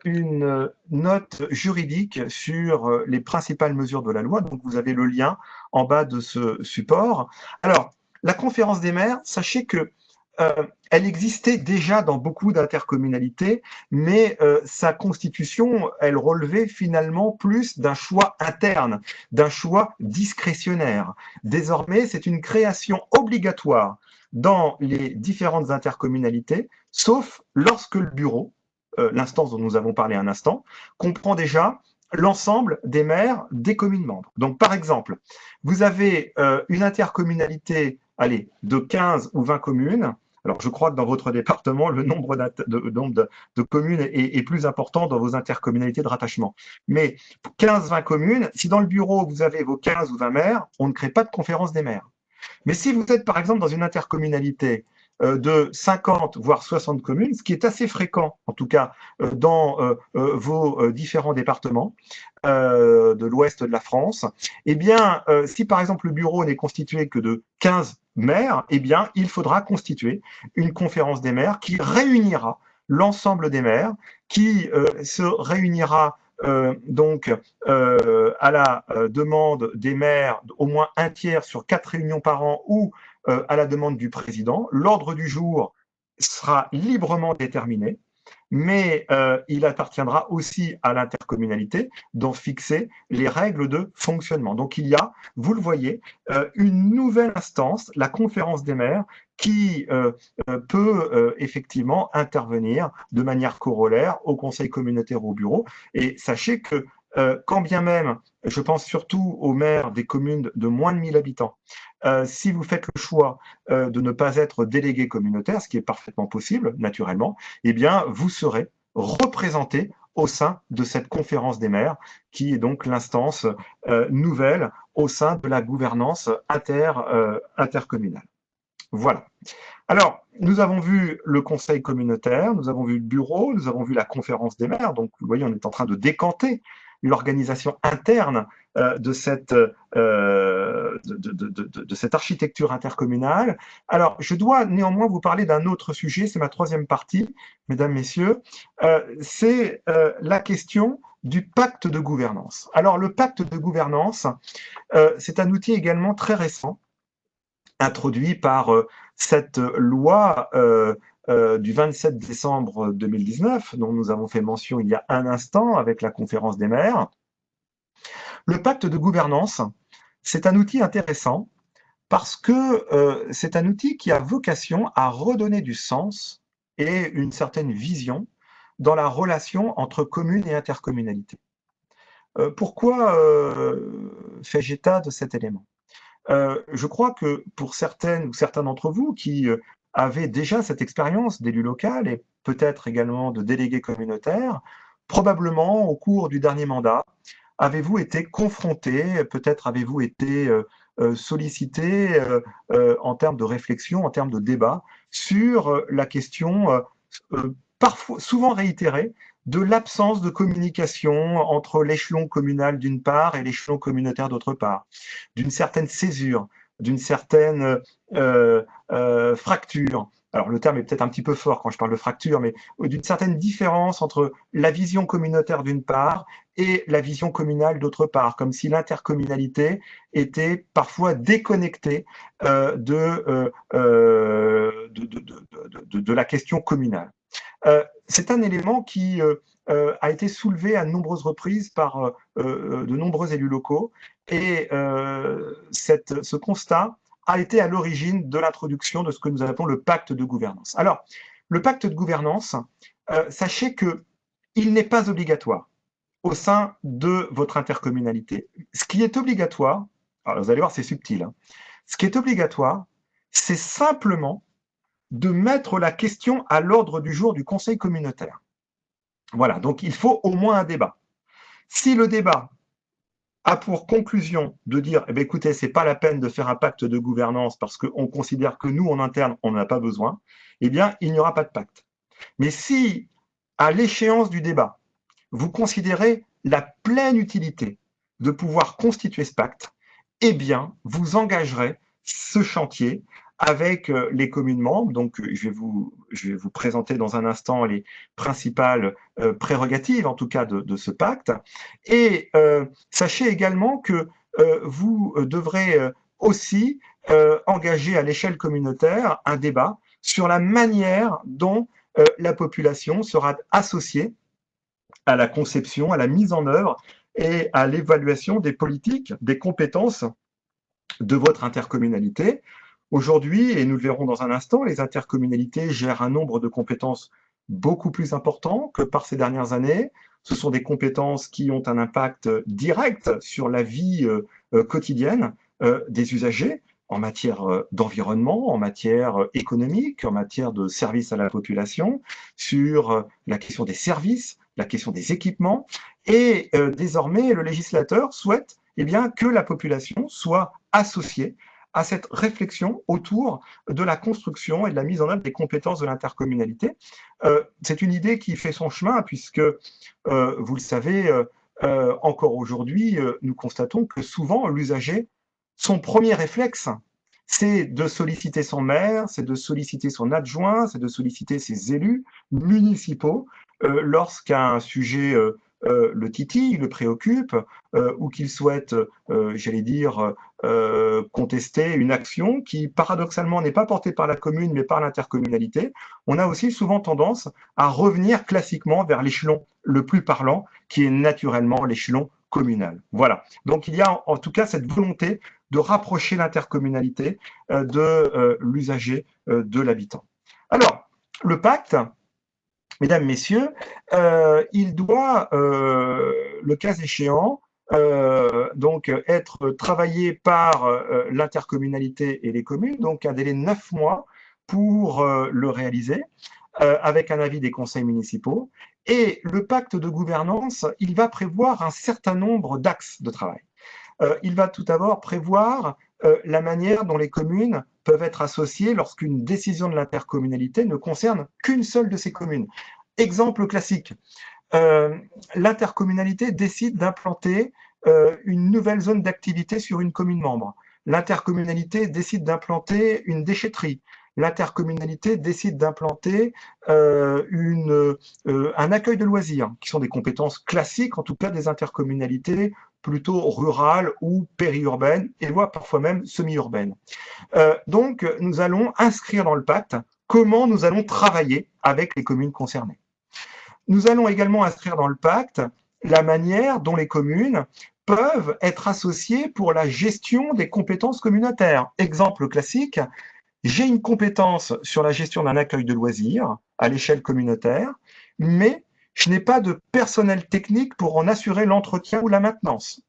une note juridique sur les principales mesures de la loi. Donc, vous avez le lien en bas de ce support. Alors, la conférence des maires, sachez que elle existait déjà dans beaucoup d'intercommunalités, mais sa constitution, elle relevait finalement plus d'un choix interne, d'un choix discrétionnaire. Désormais, c'est une création obligatoire dans les différentes intercommunalités, sauf lorsque le bureau, l'instance dont nous avons parlé un instant, comprend déjà l'ensemble des maires des communes membres. Donc, par exemple, vous avez une intercommunalité, allez, de 15 ou 20 communes. Alors, je crois que dans votre département, le nombre de communes est plus important dans vos intercommunalités de rattachement. Mais 15-20 communes, si dans le bureau, vous avez vos 15 ou 20 maires, on ne crée pas de conférence des maires. Mais si vous êtes, par exemple, dans une intercommunalité de 50 voire 60 communes, ce qui est assez fréquent, en tout cas dans vos différents départements de l'ouest de la France, eh bien, si par exemple le bureau n'est constitué que de 15 maires, eh bien, il faudra constituer une conférence des maires qui réunira l'ensemble des maires, qui se réunira donc à la demande des maires, au moins un tiers sur 4 réunions par an ou à la demande du président. L'ordre du jour sera librement déterminé, mais il appartiendra aussi à l'intercommunalité d'en fixer les règles de fonctionnement. Donc il y a, vous le voyez, une nouvelle instance, la conférence des maires, qui peut effectivement intervenir de manière corollaire au conseil communautaire ou au bureau. Et sachez que quand bien même, je pense surtout aux maires des communes de moins de 1000 habitants, si vous faites le choix de ne pas être délégué communautaire, ce qui est parfaitement possible, naturellement, eh bien, vous serez représenté au sein de cette conférence des maires, qui est donc l'instance nouvelle au sein de la gouvernance intercommunale. Voilà. Alors, nous avons vu le conseil communautaire, nous avons vu le bureau, nous avons vu la conférence des maires. Donc, vous voyez, on est en train de décanter l'organisation interne de cette architecture intercommunale. Alors, je dois néanmoins vous parler d'un autre sujet, c'est ma troisième partie, mesdames, messieurs, c'est la question du pacte de gouvernance. Alors, le pacte de gouvernance, c'est un outil également très récent, introduit par cette loi du 27 décembre 2019, dont nous avons fait mention il y a un instant avec la conférence des maires. Le pacte de gouvernance, c'est un outil intéressant parce que c'est un outil qui a vocation à redonner du sens et une certaine vision dans la relation entre communes et intercommunalité. Pourquoi fais-je état de cet élément ? Je crois que pour certaines ou certains d'entre vous qui avaient déjà cette expérience d'élu local et peut-être également de délégué communautaire, probablement au cours du dernier mandat, avez-vous été confronté, peut-être avez-vous été sollicité en termes de réflexion, en termes de débat sur la question parfois, souvent réitérée de l'absence de communication entre l'échelon communal d'une part et l'échelon communautaire d'autre part, d'une certaine césure, d'une certaine fracture. Alors le terme est peut-être un petit peu fort quand je parle de fracture, mais d'une certaine différence entre la vision communautaire d'une part et la vision communale d'autre part, comme si l'intercommunalité était parfois déconnectée de la question communale. C'est un élément qui a été soulevé à de nombreuses reprises par de nombreux élus locaux et ce constat a été à l'origine de l'introduction de ce que nous appelons le pacte de gouvernance. Alors, le pacte de gouvernance, sachez qu'il n'est pas obligatoire au sein de votre intercommunalité. Ce qui est obligatoire, alors vous allez voir, c'est subtil, hein, ce qui est obligatoire, c'est simplement de mettre la question à l'ordre du jour du conseil communautaire. Voilà, donc il faut au moins un débat. Si le débat a pour conclusion de dire, eh bien, écoutez, ce n'est pas la peine de faire un pacte de gouvernance parce qu'on considère que nous, en interne, on n'en a pas besoin, eh bien, il n'y aura pas de pacte. Mais si, à l'échéance du débat, vous considérez la pleine utilité de pouvoir constituer ce pacte, eh bien, vous engagerez ce chantier avec les communes membres. Donc, je vais vous présenter dans un instant les principales prérogatives, en tout cas, de ce pacte. Et sachez également que vous devrez aussi engager à l'échelle communautaire un débat sur la manière dont la population sera associée à la conception, à la mise en œuvre et à l'évaluation des politiques, des compétences de votre intercommunalité. Aujourd'hui, et nous le verrons dans un instant, les intercommunalités gèrent un nombre de compétences beaucoup plus important que par ces dernières années. Ce sont des compétences qui ont un impact direct sur la vie quotidienne des usagers en matière d'environnement, en matière économique, en matière de services à la population, sur la question des services, la question des équipements. Et désormais, le législateur souhaite eh bien, que la population soit associée à cette réflexion autour de la construction et de la mise en œuvre des compétences de l'intercommunalité. C'est une idée qui fait son chemin puisque, vous le savez, encore aujourd'hui, nous constatons que souvent l'usager, son premier réflexe, c'est de solliciter son maire, c'est de solliciter son adjoint, c'est de solliciter ses élus municipaux lorsqu'un sujet le titille, le préoccupe, ou qu'il souhaite, j'allais dire, contester une action qui, paradoxalement, n'est pas portée par la commune, mais par l'intercommunalité. On a aussi souvent tendance à revenir classiquement vers l'échelon le plus parlant, qui est naturellement l'échelon communal. Voilà. Donc, il y a en tout cas cette volonté de rapprocher l'intercommunalité de l'usager, de l'habitant. Alors, le pacte, mesdames, messieurs, il doit, le cas échéant, donc être travaillé par l'intercommunalité et les communes, donc un délai de 9 mois pour le réaliser, avec un avis des conseils municipaux. Et le pacte de gouvernance, il va prévoir un certain nombre d'axes de travail. Il va tout d'abord prévoir la manière dont les communes peuvent être associées lorsqu'une décision de l'intercommunalité ne concerne qu'une seule de ces communes. Exemple classique, l'intercommunalité décide d'implanter une nouvelle zone d'activité sur une commune membre. L'intercommunalité décide d'implanter une déchetterie. L'intercommunalité décide d'implanter un accueil de loisirs, qui sont des compétences classiques, en tout cas des intercommunalités plutôt rurales ou périurbaines, et voire parfois même semi-urbaines. Donc, nous allons inscrire dans le pacte comment nous allons travailler avec les communes concernées. Nous allons également inscrire dans le pacte la manière dont les communes peuvent être associées pour la gestion des compétences communautaires. Exemple classique, j'ai une compétence sur la gestion d'un accueil de loisirs à l'échelle communautaire, mais je n'ai pas de personnel technique pour en assurer l'entretien ou la maintenance.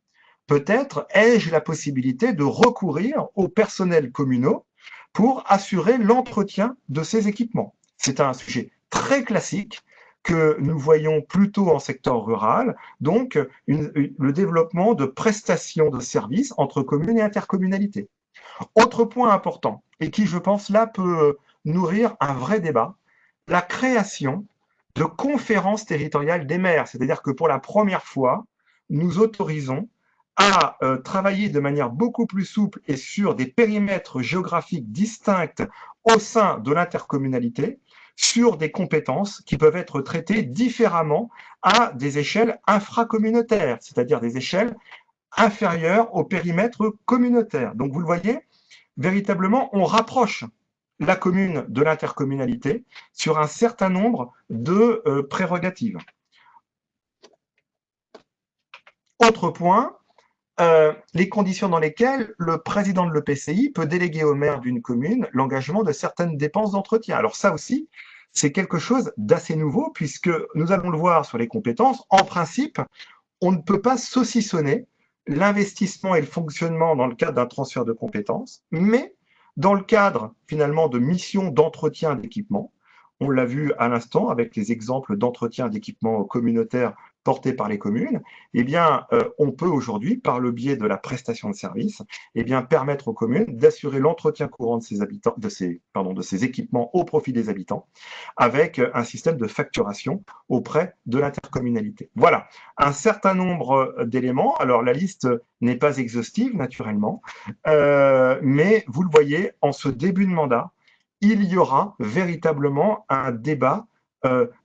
Peut-être ai-je la possibilité de recourir aux personnels communaux pour assurer l'entretien de ces équipements. C'est un sujet très classique que nous voyons plutôt en secteur rural, donc le développement de prestations de services entre communes et intercommunalités. Autre point important, et qui, je pense, là, peut nourrir un vrai débat, la création de conférences territoriales des maires. C'est-à-dire que pour la première fois, nous autorisons à travailler de manière beaucoup plus souple et sur des périmètres géographiques distincts au sein de l'intercommunalité, sur des compétences qui peuvent être traitées différemment à des échelles infracommunautaires, c'est-à-dire des échelles inférieures au périmètre communautaire. Donc vous le voyez, véritablement, on rapproche la commune de l'intercommunalité sur un certain nombre de prérogatives. Autre point, les conditions dans lesquelles le président de l'EPCI peut déléguer au maire d'une commune l'engagement de certaines dépenses d'entretien. Alors ça aussi, c'est quelque chose d'assez nouveau puisque nous allons le voir sur les compétences. En principe, on ne peut pas saucissonner l'investissement et le fonctionnement dans le cadre d'un transfert de compétences, mais dans le cadre finalement de missions d'entretien d'équipement, on l'a vu à l'instant avec les exemples d'entretien d'équipements communautaires portés par les communes, eh bien, on peut aujourd'hui, par le biais de la prestation de services, eh bien, permettre aux communes d'assurer l'entretien courant de ces équipements au profit des habitants, avec un système de facturation auprès de l'intercommunalité. Voilà, un certain nombre d'éléments. Alors, la liste n'est pas exhaustive, naturellement, mais vous le voyez, en ce début de mandat, il y aura véritablement un débat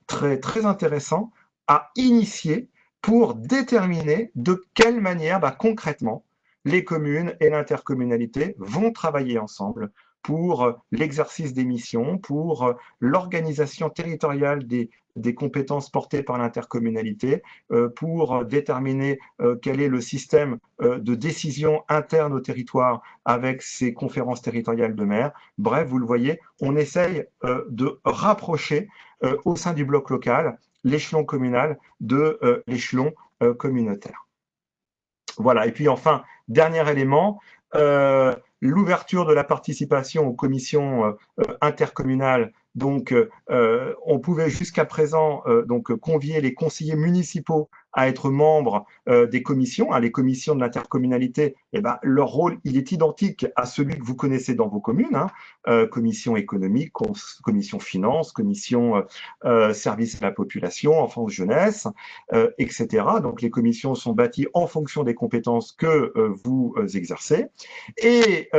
très, très intéressant à initier pour déterminer de quelle manière concrètement les communes et l'intercommunalité vont travailler ensemble pour l'exercice des missions, pour l'organisation territoriale des compétences portées par l'intercommunalité, pour déterminer quel est le système de décision interne au territoire avec ces conférences territoriales de maires. Bref, vous le voyez, on essaye de rapprocher au sein du bloc local l'échelon communal de l'échelon communautaire. Voilà, et puis enfin, dernier élément, l'ouverture de la participation aux commissions intercommunales. Donc, on pouvait jusqu'à présent donc convier les conseillers municipaux à être membres des commissions. Les commissions de l'intercommunalité, eh ben, leur rôle, il est identique à celui que vous connaissez dans vos communes. Commission économique, commission finance, commission service à la population, enfance, jeunesse, etc. Donc les commissions sont bâties en fonction des compétences que vous exercez. Et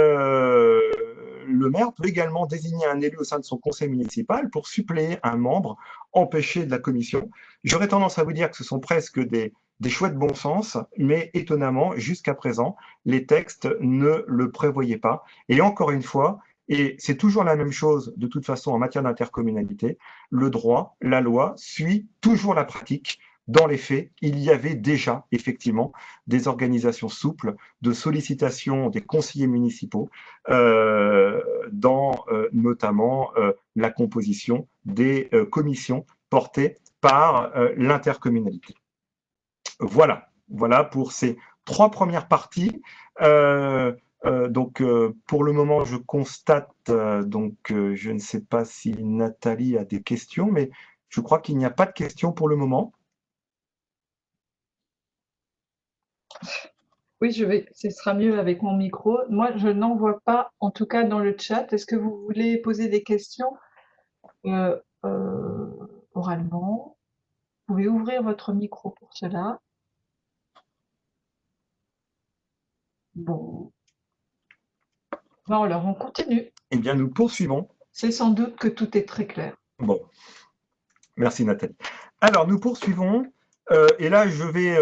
le maire peut également désigner un élu au sein de son conseil municipal pour suppléer un membre empêché de la commission. J'aurais tendance à vous dire que ce sont presque des choix de bon sens, mais étonnamment, jusqu'à présent, les textes ne le prévoyaient pas. Et encore une fois, et c'est toujours la même chose de toute façon en matière d'intercommunalité, le droit, la loi suit toujours la pratique. Dans les faits, il y avait déjà effectivement des organisations souples de sollicitation des conseillers municipaux dans notamment la composition des commissions portées par l'intercommunalité. Voilà pour ces 3 premières parties. Donc, pour le moment, je constate, je ne sais pas si Nathalie a des questions, mais je crois qu'il n'y a pas de questions pour le moment. Oui, ce sera mieux avec mon micro. Moi, je n'en vois pas, en tout cas dans le chat. Est-ce que vous voulez poser des questions oralement? Vous pouvez ouvrir votre micro pour cela. Bon. Bon, alors on continue. Eh bien, nous poursuivons. C'est sans doute que tout est très clair. Bon, merci Nathalie. Alors, nous poursuivons. Et là, je vais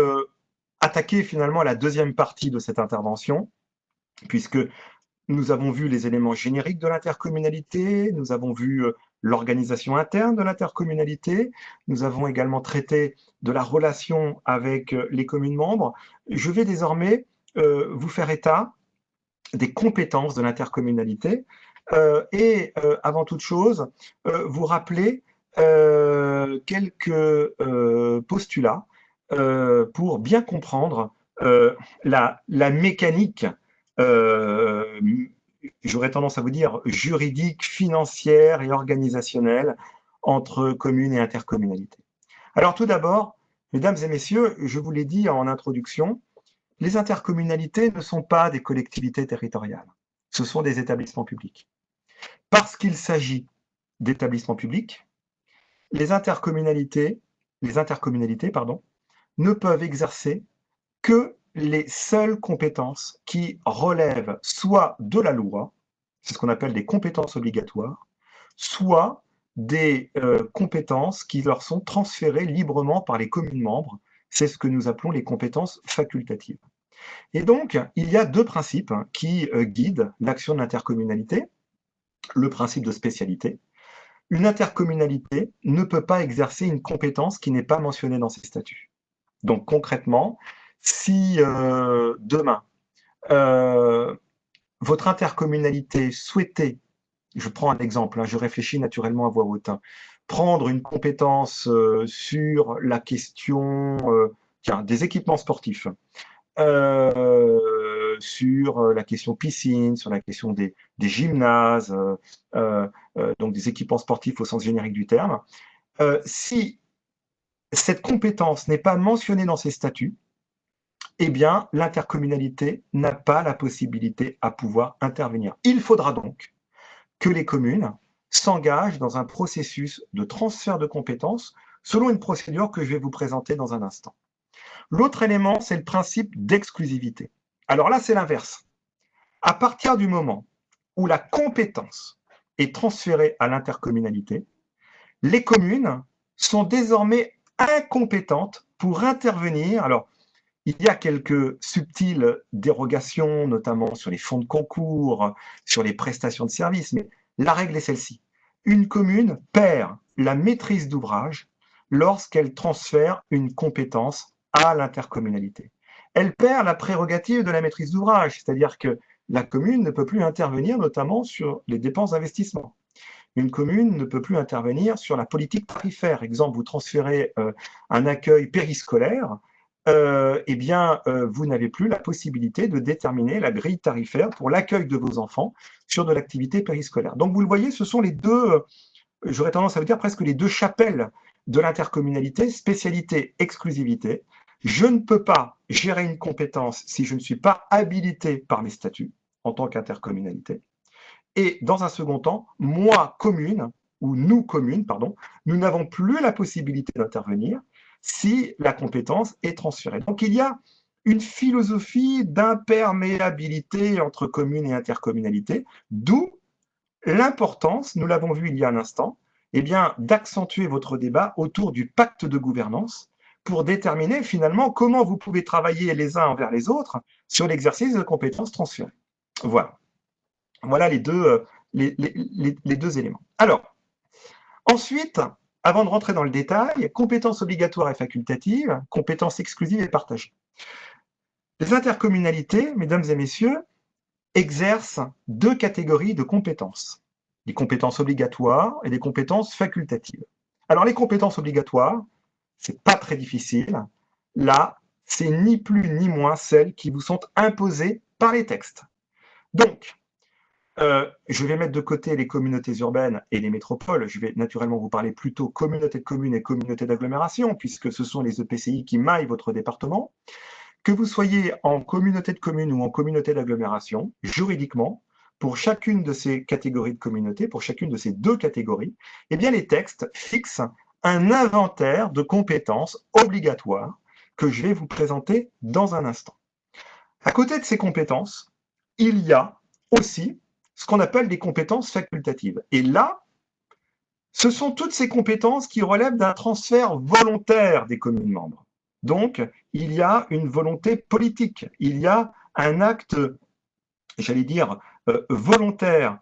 attaquer finalement la deuxième partie de cette intervention, puisque nous avons vu les éléments génériques de l'intercommunalité, nous avons vu l'organisation interne de l'intercommunalité, nous avons également traité de la relation avec les communes membres. Je vais désormais vous faire état des compétences de l'intercommunalité et avant toute chose, vous rappeler quelques postulats pour bien comprendre la mécanique, j'aurais tendance à vous dire, juridique, financière et organisationnelle entre communes et intercommunalités. Alors tout d'abord, mesdames et messieurs, je vous l'ai dit en introduction, les intercommunalités ne sont pas des collectivités territoriales, ce sont des établissements publics. Parce qu'il s'agit d'établissements publics, les intercommunalités, ne peuvent exercer que les seules compétences qui relèvent soit de la loi, c'est ce qu'on appelle des compétences obligatoires, soit des compétences qui leur sont transférées librement par les communes membres, c'est ce que nous appelons les compétences facultatives. Et donc, il y a 2 principes qui guident l'action de l'intercommunalité. Le principe de spécialité. Une intercommunalité ne peut pas exercer une compétence qui n'est pas mentionnée dans ses statuts. Donc concrètement, si demain, votre intercommunalité souhaitait, je prends un exemple, je réfléchis naturellement à voix haute, prendre une compétence sur la question des équipements sportifs, sur la question piscine, sur la question des gymnases, donc des équipements sportifs au sens générique du terme. Si cette compétence n'est pas mentionnée dans ses statuts, eh bien, l'intercommunalité n'a pas la possibilité à pouvoir intervenir. Il faudra donc que les communes s'engagent dans un processus de transfert de compétences selon une procédure que je vais vous présenter dans un instant. L'autre élément, c'est le principe d'exclusivité. Alors là, c'est l'inverse. À partir du moment où la compétence est transférée à l'intercommunalité, les communes sont désormais incompétentes pour intervenir. Alors, il y a quelques subtiles dérogations, notamment sur les fonds de concours, sur les prestations de services, mais la règle est celle-ci. Une commune perd la maîtrise d'ouvrage lorsqu'elle transfère une compétence à l'intercommunalité. Elle perd la prérogative de la maîtrise d'ouvrage, c'est-à-dire que la commune ne peut plus intervenir notamment sur les dépenses d'investissement. Une commune ne peut plus intervenir sur la politique tarifaire. Exemple, vous transférez un accueil périscolaire, eh bien, vous n'avez plus la possibilité de déterminer la grille tarifaire pour l'accueil de vos enfants sur de l'activité périscolaire. Donc, vous le voyez, ce sont les deux, j'aurais tendance à vous dire presque les 2 chapelles de l'intercommunalité, spécialité, exclusivité. Je ne peux pas gérer une compétence si je ne suis pas habilité par mes statuts en tant qu'intercommunalité. Et dans un second temps, moi, commune, ou nous, communes, pardon, nous n'avons plus la possibilité d'intervenir si la compétence est transférée. Donc il y a une philosophie d'imperméabilité entre communes et intercommunalité, d'où l'importance, nous l'avons vu il y a un instant, eh bien, d'accentuer votre débat autour du pacte de gouvernance pour déterminer finalement comment vous pouvez travailler les uns envers les autres sur l'exercice de compétences transférées. Voilà. Voilà les deux éléments. Alors, ensuite, avant de rentrer dans le détail, compétences obligatoires et facultatives, compétences exclusives et partagées. Les intercommunalités, mesdames et messieurs, exercent deux catégories de compétences, des compétences obligatoires et des compétences facultatives. Alors, les compétences obligatoires, c'est pas très difficile. Là, c'est ni plus ni moins celles qui vous sont imposées par les textes. Donc, je vais mettre de côté les communautés urbaines et les métropoles. Je vais naturellement vous parler plutôt communauté de communes et communauté d'agglomération, puisque ce sont les EPCI qui maillent votre département. Que vous soyez en communauté de communes ou en communauté d'agglomération, juridiquement, pour chacune de ces catégories de communautés, pour chacune de ces deux catégories, eh bien les textes fixent un inventaire de compétences obligatoires que je vais vous présenter dans un instant. À côté de ces compétences, il y a aussi ce qu'on appelle des compétences facultatives. Et là, ce sont toutes ces compétences qui relèvent d'un transfert volontaire des communes membres. Donc, il y a une volonté politique, il y a un acte, j'allais dire, volontaire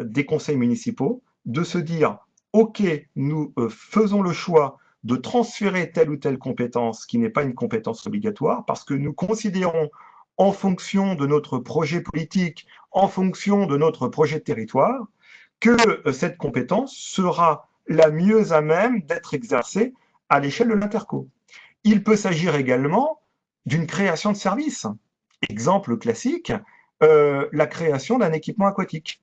des conseils municipaux de se dire, OK, nous faisons le choix de transférer telle ou telle compétence qui n'est pas une compétence obligatoire parce que nous considérons en fonction de notre projet politique, en fonction de notre projet de territoire, que cette compétence sera la mieux à même d'être exercée à l'échelle de l'interco. Il peut s'agir également d'une création de service. Exemple classique, la création d'un équipement aquatique.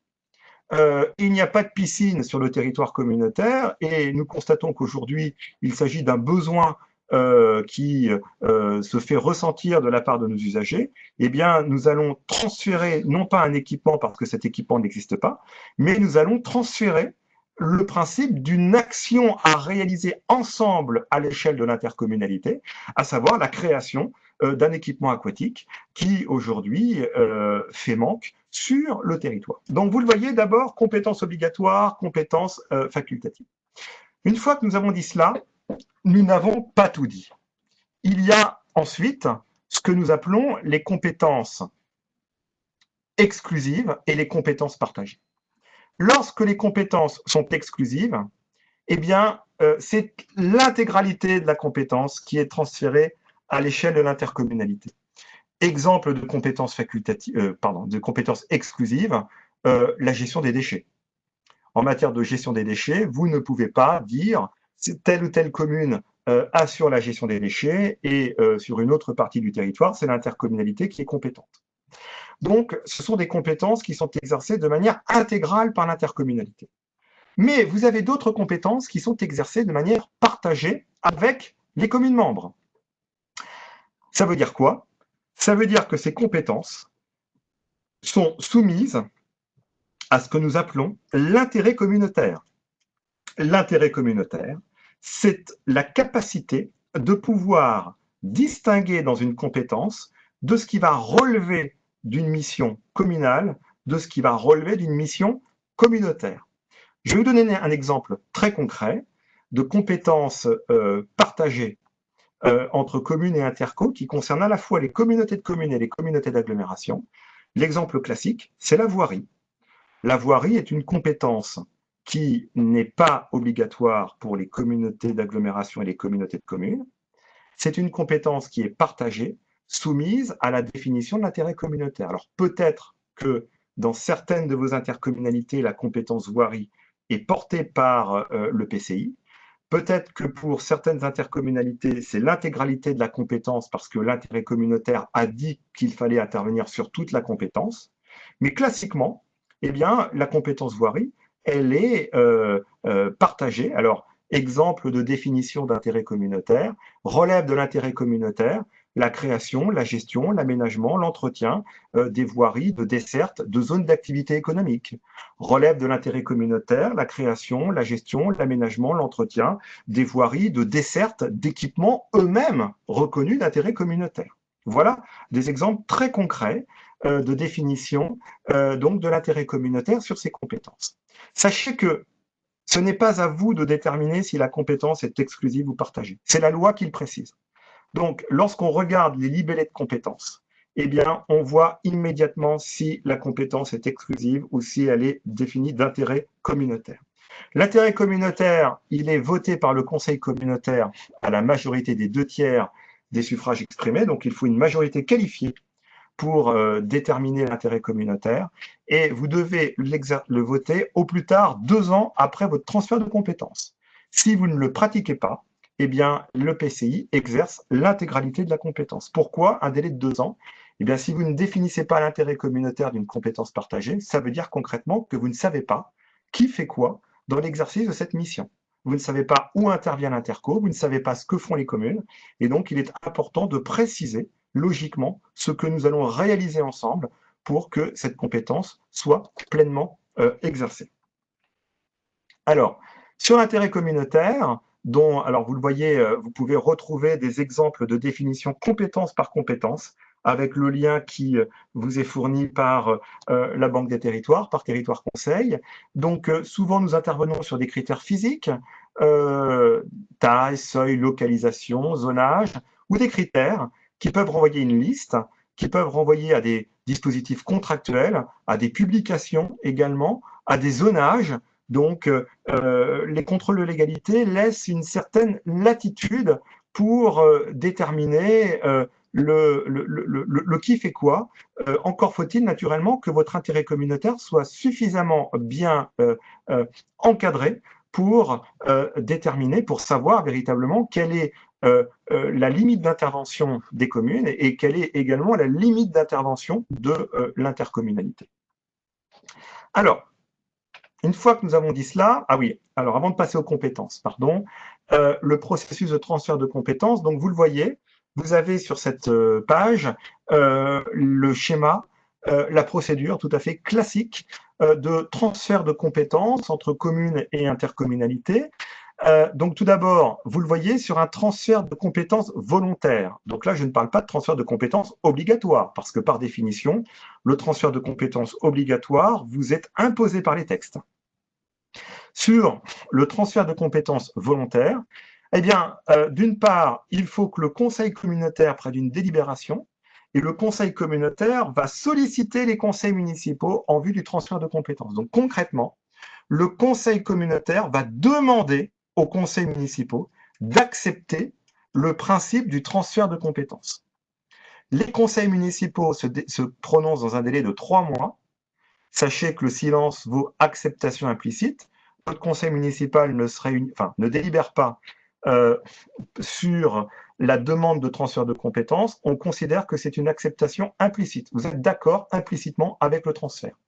Il n'y a pas de piscine sur le territoire communautaire et nous constatons qu'aujourd'hui, il s'agit d'un besoin qui se fait ressentir de la part de nos usagers. Eh bien, nous allons transférer, non pas un équipement parce que cet équipement n'existe pas, mais nous allons transférer le principe d'une action à réaliser ensemble à l'échelle de l'intercommunalité, à savoir la création d'un équipement aquatique qui aujourd'hui fait manque sur le territoire. Donc vous le voyez, d'abord, compétences obligatoires, compétences facultatives. Une fois que nous avons dit cela, nous n'avons pas tout dit. Il y a ensuite ce que nous appelons les compétences exclusives et les compétences partagées. Lorsque les compétences sont exclusives, eh bien, c'est l'intégralité de la compétence qui est transférée à l'échelle de l'intercommunalité. Exemple de compétences facultatives, de compétences exclusives, la gestion des déchets. En matière de gestion des déchets, vous ne pouvez pas dire telle ou telle commune assure la gestion des déchets et sur une autre partie du territoire, c'est l'intercommunalité qui est compétente. Donc, ce sont des compétences qui sont exercées de manière intégrale par l'intercommunalité. Mais vous avez d'autres compétences qui sont exercées de manière partagée avec les communes membres. Ça veut dire quoi? Ça veut dire que ces compétences sont soumises à ce que nous appelons l'intérêt communautaire. L'intérêt communautaire, c'est la capacité de pouvoir distinguer dans une compétence de ce qui va relever d'une mission communale, de ce qui va relever d'une mission communautaire. Je vais vous donner un exemple très concret de compétences partagées entre communes et interco qui concerne à la fois les communautés de communes et les communautés d'agglomération. L'exemple classique, c'est la voirie. La voirie est une compétence qui n'est pas obligatoire pour les communautés d'agglomération et les communautés de communes. C'est une compétence qui est partagée, soumise à la définition de l'intérêt communautaire. Alors peut-être que dans certaines de vos intercommunalités, la compétence voirie est portée par le PCI. Peut-être que pour certaines intercommunalités, c'est l'intégralité de la compétence parce que l'intérêt communautaire a dit qu'il fallait intervenir sur toute la compétence. Mais classiquement, eh bien, la compétence voirie, elle est partagée. Alors, exemple de définition d'intérêt communautaire, relève de l'intérêt communautaire la création, la gestion, l'aménagement, l'entretien des voiries, de dessertes, de zones d'activité économique. Relève de l'intérêt communautaire la création, la gestion, l'aménagement, l'entretien des voiries, de dessertes, d'équipements eux-mêmes reconnus d'intérêt communautaire. Voilà des exemples très concrets de définition donc de l'intérêt communautaire sur ces compétences. Sachez que ce n'est pas à vous de déterminer si la compétence est exclusive ou partagée. C'est la loi qui le précise. Donc, lorsqu'on regarde les libellés de compétences, eh bien, on voit immédiatement si la compétence est exclusive ou si elle est définie d'intérêt communautaire. L'intérêt communautaire, il est voté par le conseil communautaire à la majorité des 2/3 des suffrages exprimés, donc il faut une majorité qualifiée pour déterminer l'intérêt communautaire, et vous devez le voter au plus tard 2 ans après votre transfert de compétences. Si vous ne le pratiquez pas, eh bien, le PCI exerce l'intégralité de la compétence. Pourquoi un délai de 2 ans? Eh bien, si vous ne définissez pas l'intérêt communautaire d'une compétence partagée, ça veut dire concrètement que vous ne savez pas qui fait quoi dans l'exercice de cette mission. Vous ne savez pas où intervient l'interco, vous ne savez pas ce que font les communes, et donc il est important de préciser logiquement ce que nous allons réaliser ensemble pour que cette compétence soit pleinement exercée. Alors, sur l'intérêt communautaire, dont, alors vous le voyez, vous pouvez retrouver des exemples de définition compétence par compétence avec le lien qui vous est fourni par la Banque des territoires, par Territoire Conseil. Donc, souvent, nous intervenons sur des critères physiques, taille, seuil, localisation, zonage, ou des critères qui peuvent renvoyer une liste, qui peuvent renvoyer à des dispositifs contractuels, à des publications également, à des zonages. Donc, les contrôles de légalité laissent une certaine latitude pour déterminer le qui fait quoi. Encore faut-il naturellement que votre intérêt communautaire soit suffisamment bien encadré pour déterminer, pour savoir véritablement quelle est la limite d'intervention des communes et quelle est également la limite d'intervention de l'intercommunalité. Alors, une fois que nous avons dit cela, ah oui, alors avant de passer aux compétences, pardon, le processus de transfert de compétences, donc vous le voyez, vous avez sur cette page le schéma, la procédure tout à fait classique de transfert de compétences entre communes et intercommunalités. Donc tout d'abord, vous le voyez sur un transfert de compétences volontaire. Donc là, je ne parle pas de transfert de compétences obligatoire, parce que par définition, le transfert de compétences obligatoire vous est imposé par les textes. Sur le transfert de compétences volontaire, eh bien, d'une part, il faut que le conseil communautaire prenne une délibération, et le conseil communautaire va solliciter les conseils municipaux en vue du transfert de compétences. Donc concrètement, le conseil communautaire va demander aux conseils municipaux d'accepter le principe du transfert de compétences. Les conseils municipaux se prononcent dans un délai de 3 mois. Sachez que le silence vaut acceptation implicite. Votre conseil municipal ne délibère pas sur la demande de transfert de compétences. On considère que c'est une acceptation implicite. Vous êtes d'accord implicitement avec le transfert.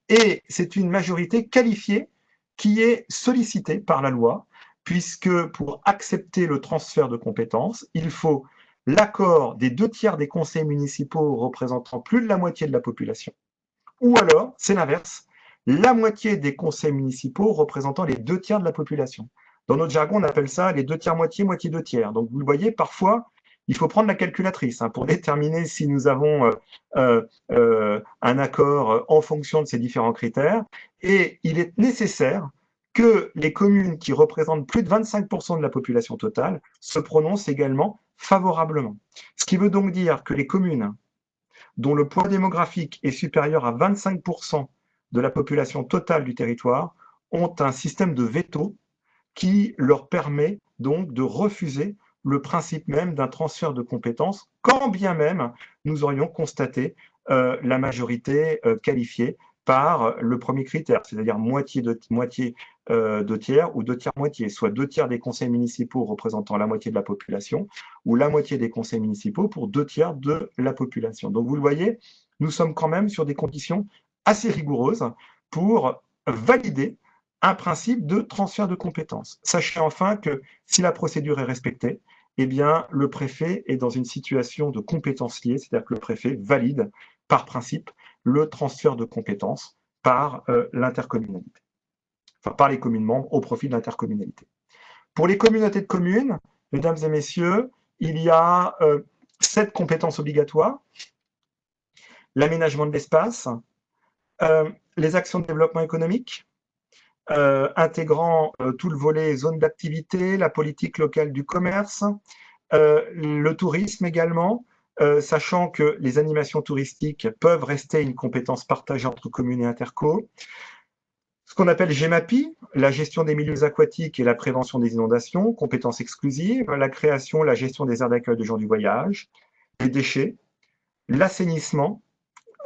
Et c'est une majorité qualifiée qui est sollicitée par la loi, puisque pour accepter le transfert de compétences, il faut l'accord des 2/3 des conseils municipaux représentant plus de la moitié de la population, ou alors, c'est l'inverse, la moitié des conseils municipaux représentant les 2/3 de la population. Dans notre jargon, on appelle ça les 2/3 moitié, moitié 2/3. Donc vous le voyez, parfois, il faut prendre la calculatrice pour déterminer si nous avons un accord en fonction de ces différents critères. Et il est nécessaire que les communes qui représentent plus de 25% de la population totale se prononcent également favorablement. Ce qui veut donc dire que les communes dont le poids démographique est supérieur à 25% de la population totale du territoire ont un système de veto qui leur permet donc de refuser le principe même d'un transfert de compétences, quand bien même nous aurions constaté la majorité qualifiée par le premier critère, c'est-à-dire moitié de tiers ou 2/3 moitié, soit 2/3 des conseils municipaux représentant la moitié de la population ou la moitié des conseils municipaux pour 2/3 de la population. Donc vous le voyez, nous sommes quand même sur des conditions assez rigoureuses pour valider un principe de transfert de compétences. Sachez enfin que si la procédure est respectée, eh bien, le préfet est dans une situation de compétence liée, c'est-à-dire que le préfet valide par principe le transfert de compétences par l'intercommunalité, enfin par les communes membres au profit de l'intercommunalité. Pour les communautés de communes, mesdames et messieurs, il y a 7 compétences obligatoires: l'aménagement de l'espace, les actions de développement économique, intégrant tout le volet zone d'activité, la politique locale du commerce, le tourisme également, sachant que les animations touristiques peuvent rester une compétence partagée entre communes et interco. Ce qu'on appelle GEMAPI, la gestion des milieux aquatiques et la prévention des inondations, compétence exclusive, la création, la gestion des aires d'accueil de gens du voyage, les déchets, l'assainissement,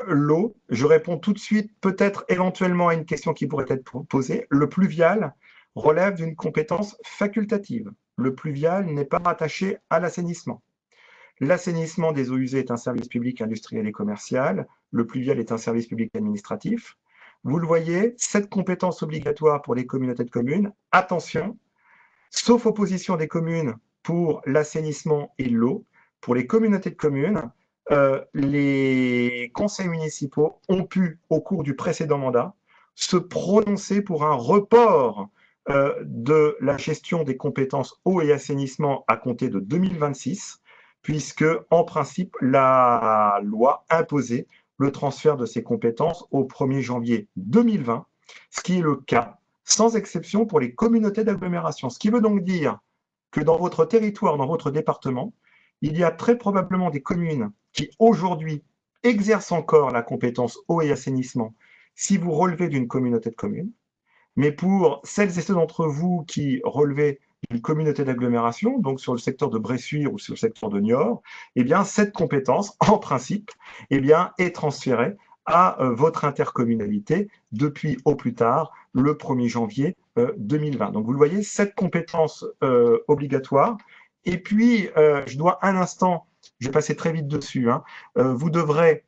l'eau. Je réponds tout de suite, peut-être éventuellement à une question qui pourrait être posée. Le pluvial relève d'une compétence facultative. Le pluvial n'est pas rattaché à l'assainissement. L'assainissement des eaux usées est un service public industriel et commercial. Le pluvial est un service public administratif. Vous le voyez, 7 compétences obligatoires pour les communautés de communes. Attention, sauf opposition des communes pour l'assainissement et l'eau, pour les communautés de communes, les conseils municipaux ont pu, au cours du précédent mandat, se prononcer pour un report de la gestion des compétences eau et assainissement à compter de 2026, puisque, en principe, la loi imposait le transfert de ces compétences au 1er janvier 2020, ce qui est le cas, sans exception, pour les communautés d'agglomération. Ce qui veut donc dire que dans votre territoire, dans votre département, il y a très probablement des communes qui, aujourd'hui, exercent encore la compétence eau et assainissement si vous relevez d'une communauté de communes. Mais pour celles et ceux d'entre vous qui relevaient d'une communauté d'agglomération, donc sur le secteur de Bressuire ou sur le secteur de Niort, eh bien, cette compétence, en principe, eh bien, est transférée à votre intercommunalité depuis au plus tard le 1er janvier 2020. Donc, vous le voyez, 7 compétences obligatoires. Et puis, je dois un instant, je vais passer très vite dessus, hein, vous devrez,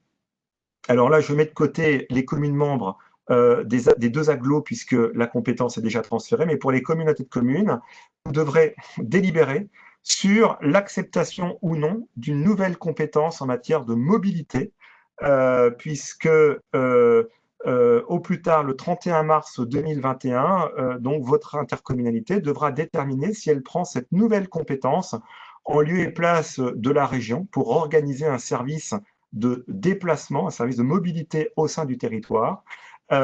alors là, je mets de côté les communes membres des 2 agglos, puisque la compétence est déjà transférée, mais pour les communautés de communes, vous devrez délibérer sur l'acceptation ou non d'une nouvelle compétence en matière de mobilité, puisque au plus tard, le 31 mars 2021, donc votre intercommunalité devra déterminer si elle prend cette nouvelle compétence en lieu et place de la région pour organiser un service de déplacement, un service de mobilité au sein du territoire. Si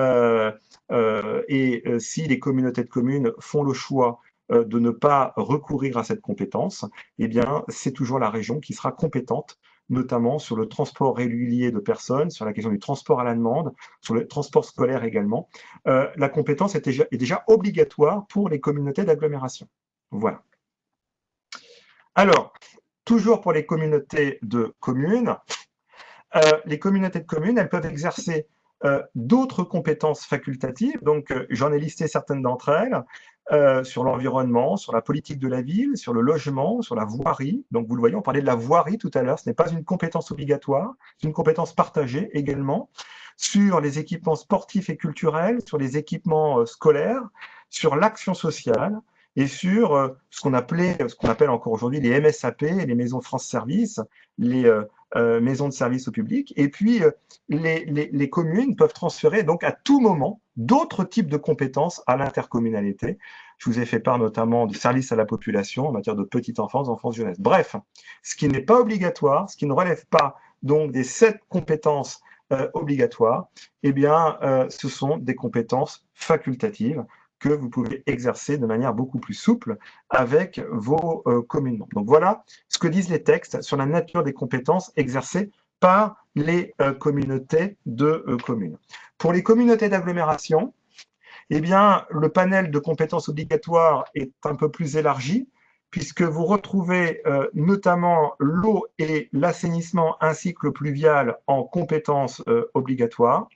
les communautés de communes font le choix de ne pas recourir à cette compétence, eh bien, c'est toujours la région qui sera compétente, notamment sur le transport régulier de personnes, sur la question du transport à la demande, sur le transport scolaire également. La compétence est déjà obligatoire pour les communautés d'agglomération. Voilà. Alors, toujours pour les communautés de communes, les communautés de communes, elles peuvent exercer d'autres compétences facultatives. Donc, j'en ai listé certaines d'entre elles, sur l'environnement, sur la politique de la ville, sur le logement, sur la voirie. Donc, vous le voyez, on parlait de la voirie tout à l'heure. Ce n'est pas une compétence obligatoire, c'est une compétence partagée également. Sur les équipements sportifs et culturels, sur les équipements scolaires, sur l'action sociale et sur ce qu'on appelle encore aujourd'hui les MSAP, les maisons France Service, les maisons de service au public. Et puis, les communes peuvent transférer donc à tout moment d'autres types de compétences à l'intercommunalité. Je vous ai fait part notamment du service à la population en matière de petite enfance, enfance, jeunesse. Bref, ce qui n'est pas obligatoire, ce qui ne relève pas donc des 7 compétences obligatoires, eh bien, ce sont des compétences facultatives que vous pouvez exercer de manière beaucoup plus souple avec vos communes membres. Donc voilà ce que disent les textes sur la nature des compétences exercées par les communautés de communes. Pour les communautés d'agglomération, eh bien, le panel de compétences obligatoires est un peu plus élargi, puisque vous retrouvez notamment l'eau et l'assainissement ainsi que le pluvial en compétences obligatoires.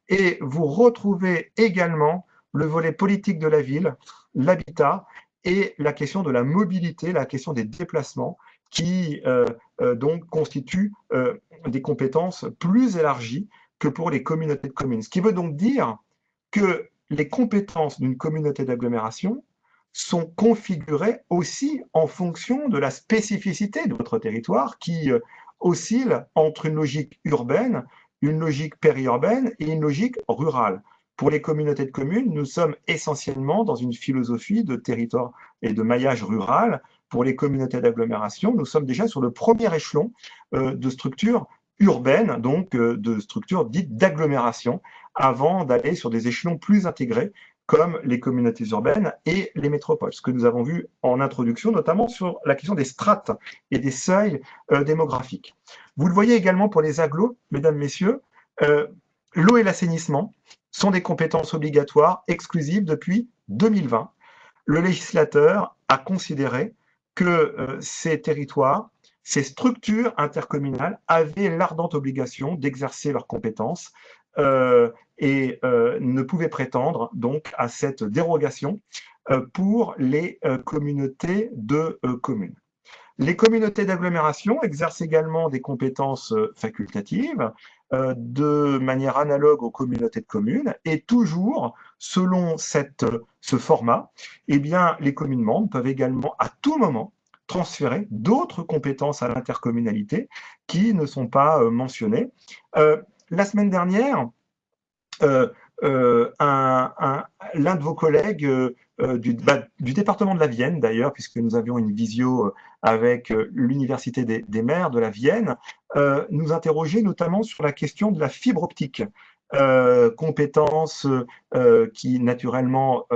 Et vous retrouvez également le volet politique de la ville, l'habitat et la question de la mobilité, la question des déplacements, qui donc constituent des compétences plus élargies que pour les communautés de communes. Ce qui veut donc dire que les compétences d'une communauté d'agglomération sont configurées aussi en fonction de la spécificité de votre territoire qui oscille entre une logique urbaine, une logique périurbaine et une logique rurale. Pour les communautés de communes, nous sommes essentiellement dans une philosophie de territoire et de maillage rural. Pour les communautés d'agglomération, nous sommes déjà sur le premier échelon de structures urbaines, donc de structures dites d'agglomération, avant d'aller sur des échelons plus intégrés comme les communautés urbaines et les métropoles. Ce que nous avons vu en introduction, notamment sur la question des strates et des seuils démographiques. Vous le voyez également pour les agglos, mesdames, messieurs, l'eau et l'assainissement sont des compétences obligatoires exclusives depuis 2020. Le législateur a considéré que ces territoires, ces structures intercommunales avaient l'ardente obligation d'exercer leurs compétences et ne pouvaient prétendre donc à cette dérogation pour les communautés de communes. Les communautés d'agglomération exercent également des compétences facultatives de manière analogue aux communautés de communes et toujours selon ce format, eh bien, les communes membres peuvent également à tout moment transférer d'autres compétences à l'intercommunalité qui ne sont pas mentionnées. La semaine dernière, l'un de vos collègues du département de la Vienne, d'ailleurs, puisque nous avions une visio avec l'Université des maires de la Vienne, nous interrogeait notamment sur la question de la fibre optique, compétence qui naturellement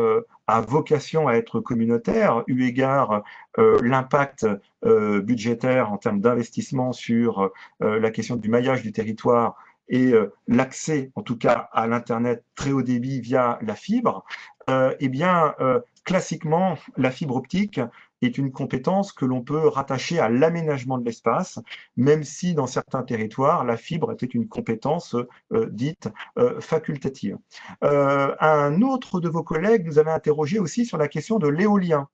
a vocation à être communautaire, eu égard l'impact budgétaire en termes d'investissement sur la question du maillage du territoire et l'accès, en tout cas, à l'Internet très haut débit via la fibre, eh bien, classiquement, la fibre optique est une compétence que l'on peut rattacher à l'aménagement de l'espace, même si dans certains territoires, la fibre était une compétence dite facultative. Un autre de vos collègues nous avait interrogé aussi sur la question de l'éolien,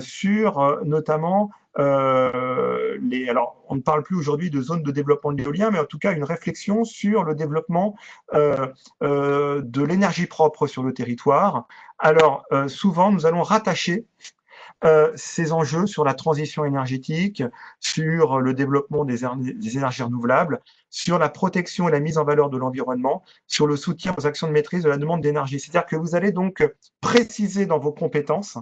sur notamment alors, on ne parle plus aujourd'hui de zones de développement de l'éolien, mais en tout cas une réflexion sur le développement de l'énergie propre sur le territoire. Alors, souvent, nous allons rattacher ces enjeux sur la transition énergétique, sur le développement des énergies renouvelables, sur la protection et la mise en valeur de l'environnement, sur le soutien aux actions de maîtrise de la demande d'énergie. C'est-à-dire que vous allez donc préciser dans vos compétences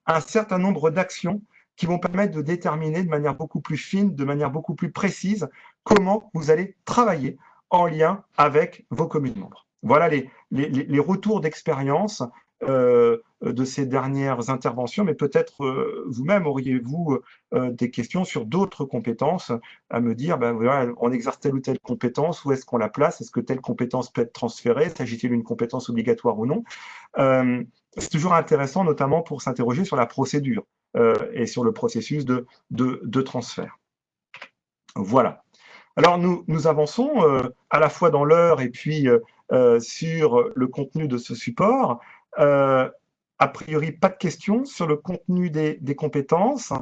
un certain nombre d'actions qui vont permettre de déterminer de manière beaucoup plus fine, de manière beaucoup plus précise, comment vous allez travailler en lien avec vos communes membres. Voilà les retours d'expérience de ces dernières interventions, mais peut-être vous-même auriez-vous des questions sur d'autres compétences à me dire, ben voilà, on exerce telle ou telle compétence, où est-ce qu'on la place, est-ce que telle compétence peut être transférée, s'agit-il d'une compétence obligatoire ou non? C'est toujours intéressant, notamment pour s'interroger sur la procédure et sur le processus de transfert. Voilà. Alors, nous avançons à la fois dans l'heure et puis sur le contenu de ce support. A priori, pas de questions sur le contenu des compétences.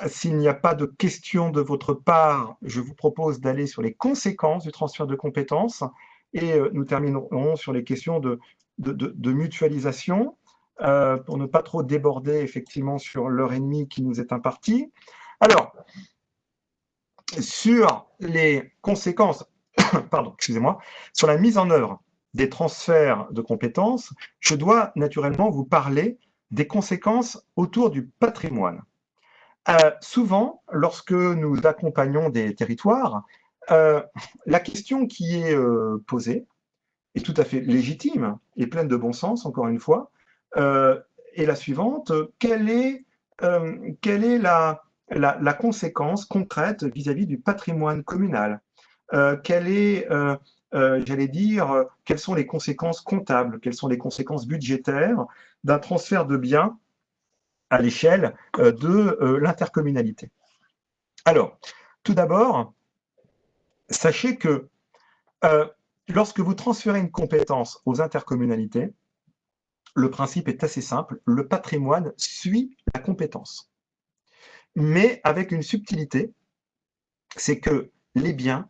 S'il n'y a pas de questions de votre part, je vous propose d'aller sur les conséquences du transfert de compétences et nous terminerons sur les questions de mutualisation pour ne pas trop déborder effectivement sur l'heure et demie qui nous est impartie. Alors, sur les conséquences, pardon, excusez-moi, sur la mise en œuvre des transferts de compétences, je dois naturellement vous parler des conséquences autour du patrimoine. Souvent, lorsque nous accompagnons des territoires, la question qui est posée est tout à fait légitime et pleine de bon sens, encore une fois, est la suivante. Quelle est la conséquence concrète vis-à-vis du patrimoine communal? J'allais dire, quelles sont les conséquences comptables, quelles sont les conséquences budgétaires d'un transfert de biens à l'échelle de l'intercommunalité. Alors, tout d'abord, sachez que lorsque vous transférez une compétence aux intercommunalités, le principe est assez simple, le patrimoine suit la compétence. Mais avec une subtilité, c'est que les biens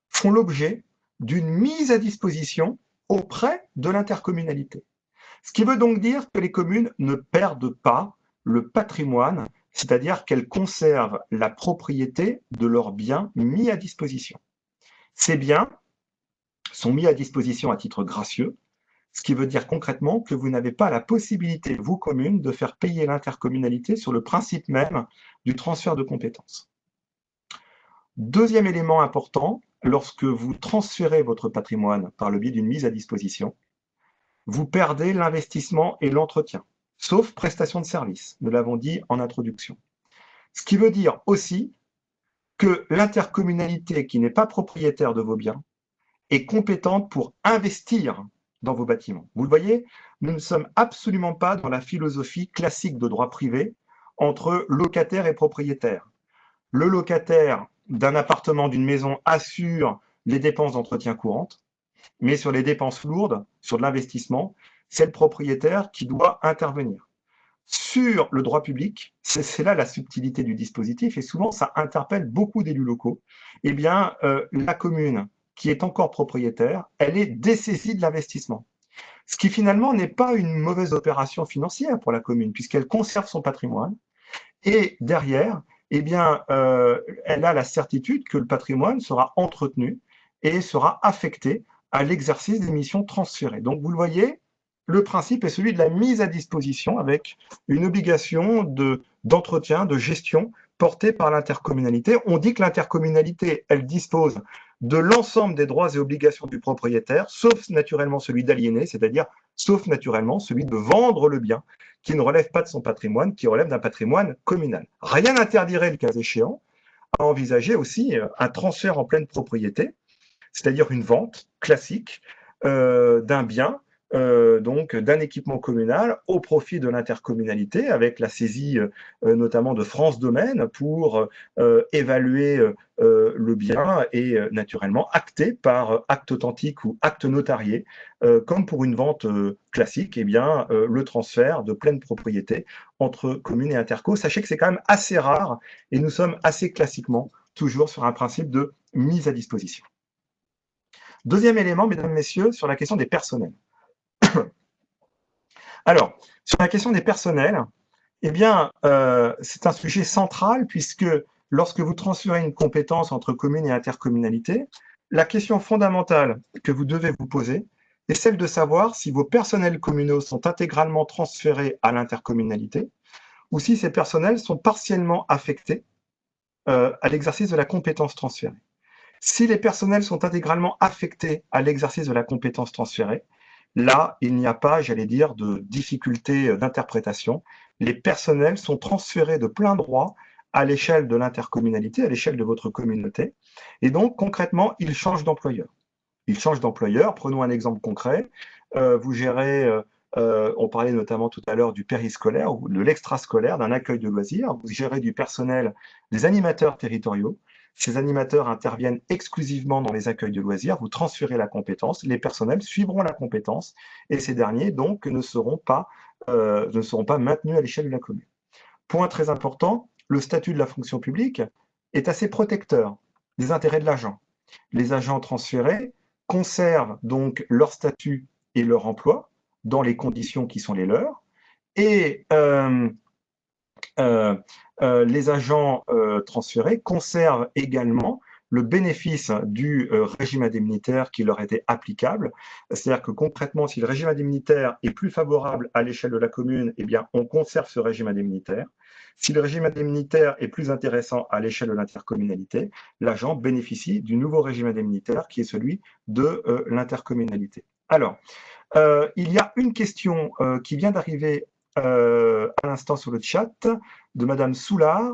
font l'objet d'une mise à disposition auprès de l'intercommunalité. Ce qui veut donc dire que les communes ne perdent pas le patrimoine, c'est-à-dire qu'elles conservent la propriété de leurs biens mis à disposition. Ces biens sont mis à disposition à titre gracieux, ce qui veut dire concrètement que vous n'avez pas la possibilité, vous communes, de faire payer l'intercommunalité sur le principe même du transfert de compétences. Deuxième élément important, lorsque vous transférez votre patrimoine par le biais d'une mise à disposition, vous perdez l'investissement et l'entretien, sauf prestation de service, nous l'avons dit en introduction. Ce qui veut dire aussi que l'intercommunalité qui n'est pas propriétaire de vos biens est compétente pour investir dans vos bâtiments. Vous le voyez, nous ne sommes absolument pas dans la philosophie classique de droit privé entre locataire et propriétaire. Le locataire d'un appartement, d'une maison, assure les dépenses d'entretien courantes, mais sur les dépenses lourdes, sur de l'investissement, c'est le propriétaire qui doit intervenir. Sur le droit public, c'est là la subtilité du dispositif, et souvent ça interpelle beaucoup d'élus locaux. Eh bien, la commune qui est encore propriétaire, elle est dessaisie de l'investissement. Ce qui finalement n'est pas une mauvaise opération financière pour la commune, puisqu'elle conserve son patrimoine, et derrière, eh bien, elle a la certitude que le patrimoine sera entretenu et sera affecté à l'exercice des missions transférées. Donc, vous le voyez, le principe est celui de la mise à disposition avec une obligation d'entretien, de gestion portée par l'intercommunalité. On dit que l'intercommunalité, elle dispose de l'ensemble des droits et obligations du propriétaire, sauf naturellement celui d'aliéner, c'est-à-dire sauf naturellement celui de vendre le bien, qui ne relève pas de son patrimoine, qui relève d'un patrimoine communal. Rien n'interdirait, le cas échéant, à envisager aussi un transfert en pleine propriété, c'est-à-dire une vente classique d'un bien, donc d'un équipement communal au profit de l'intercommunalité, avec la saisie notamment de France Domaine pour évaluer le bien et naturellement acté par acte authentique ou acte notarié, comme pour une vente classique, eh bien, le transfert de pleine propriété entre communes et interco. Sachez que c'est quand même assez rare et nous sommes assez classiquement toujours sur un principe de mise à disposition. Deuxième élément, mesdames, messieurs, sur la question des personnels. Alors, sur la question des personnels, eh bien, c'est un sujet central puisque lorsque vous transférez une compétence entre communes et intercommunalité, la question fondamentale que vous devez vous poser est celle de savoir si vos personnels communaux sont intégralement transférés à l'intercommunalité ou si ces personnels sont partiellement affectés à l'exercice de la compétence transférée. Si les personnels sont intégralement affectés à l'exercice de la compétence transférée, là, il n'y a pas, j'allais dire, de difficulté d'interprétation. Les personnels sont transférés de plein droit à l'échelle de l'intercommunalité, à l'échelle de votre communauté. Et donc, concrètement, ils changent d'employeur. Ils changent d'employeur. Prenons un exemple concret. Vous gérez, on parlait notamment tout à l'heure du périscolaire ou de l'extrascolaire, d'un accueil de loisirs. Vous gérez du personnel, des animateurs territoriaux. Ces animateurs interviennent exclusivement dans les accueils de loisirs, vous transférez la compétence, les personnels suivront la compétence et ces derniers donc ne seront pas maintenus à l'échelle de la commune. Point très important, le statut de la fonction publique est assez protecteur des intérêts de l'agent. Les agents transférés conservent donc leur statut et leur emploi dans les conditions qui sont les leurs et les agents transférés conservent également le bénéfice du régime indemnitaire qui leur était applicable. C'est-à-dire que concrètement, si le régime indemnitaire est plus favorable à l'échelle de la commune, eh bien, on conserve ce régime indemnitaire. Si le régime indemnitaire est plus intéressant à l'échelle de l'intercommunalité, l'agent bénéficie du nouveau régime indemnitaire qui est celui de l'intercommunalité. Alors, il y a une question qui vient d'arriver à l'instant sur le chat de Madame Soulard.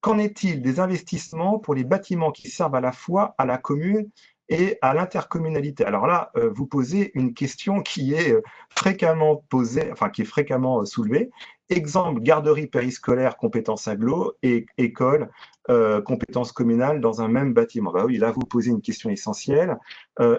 Qu'en est-il des investissements pour les bâtiments qui servent à la fois à la commune et à l'intercommunalité? Alors là, vous posez une question qui est fréquemment posée, enfin qui est fréquemment soulevée. Exemple, garderie périscolaire, compétence agglo, et école, compétence communale dans un même bâtiment. Bah oui, là, vous posez une question essentielle.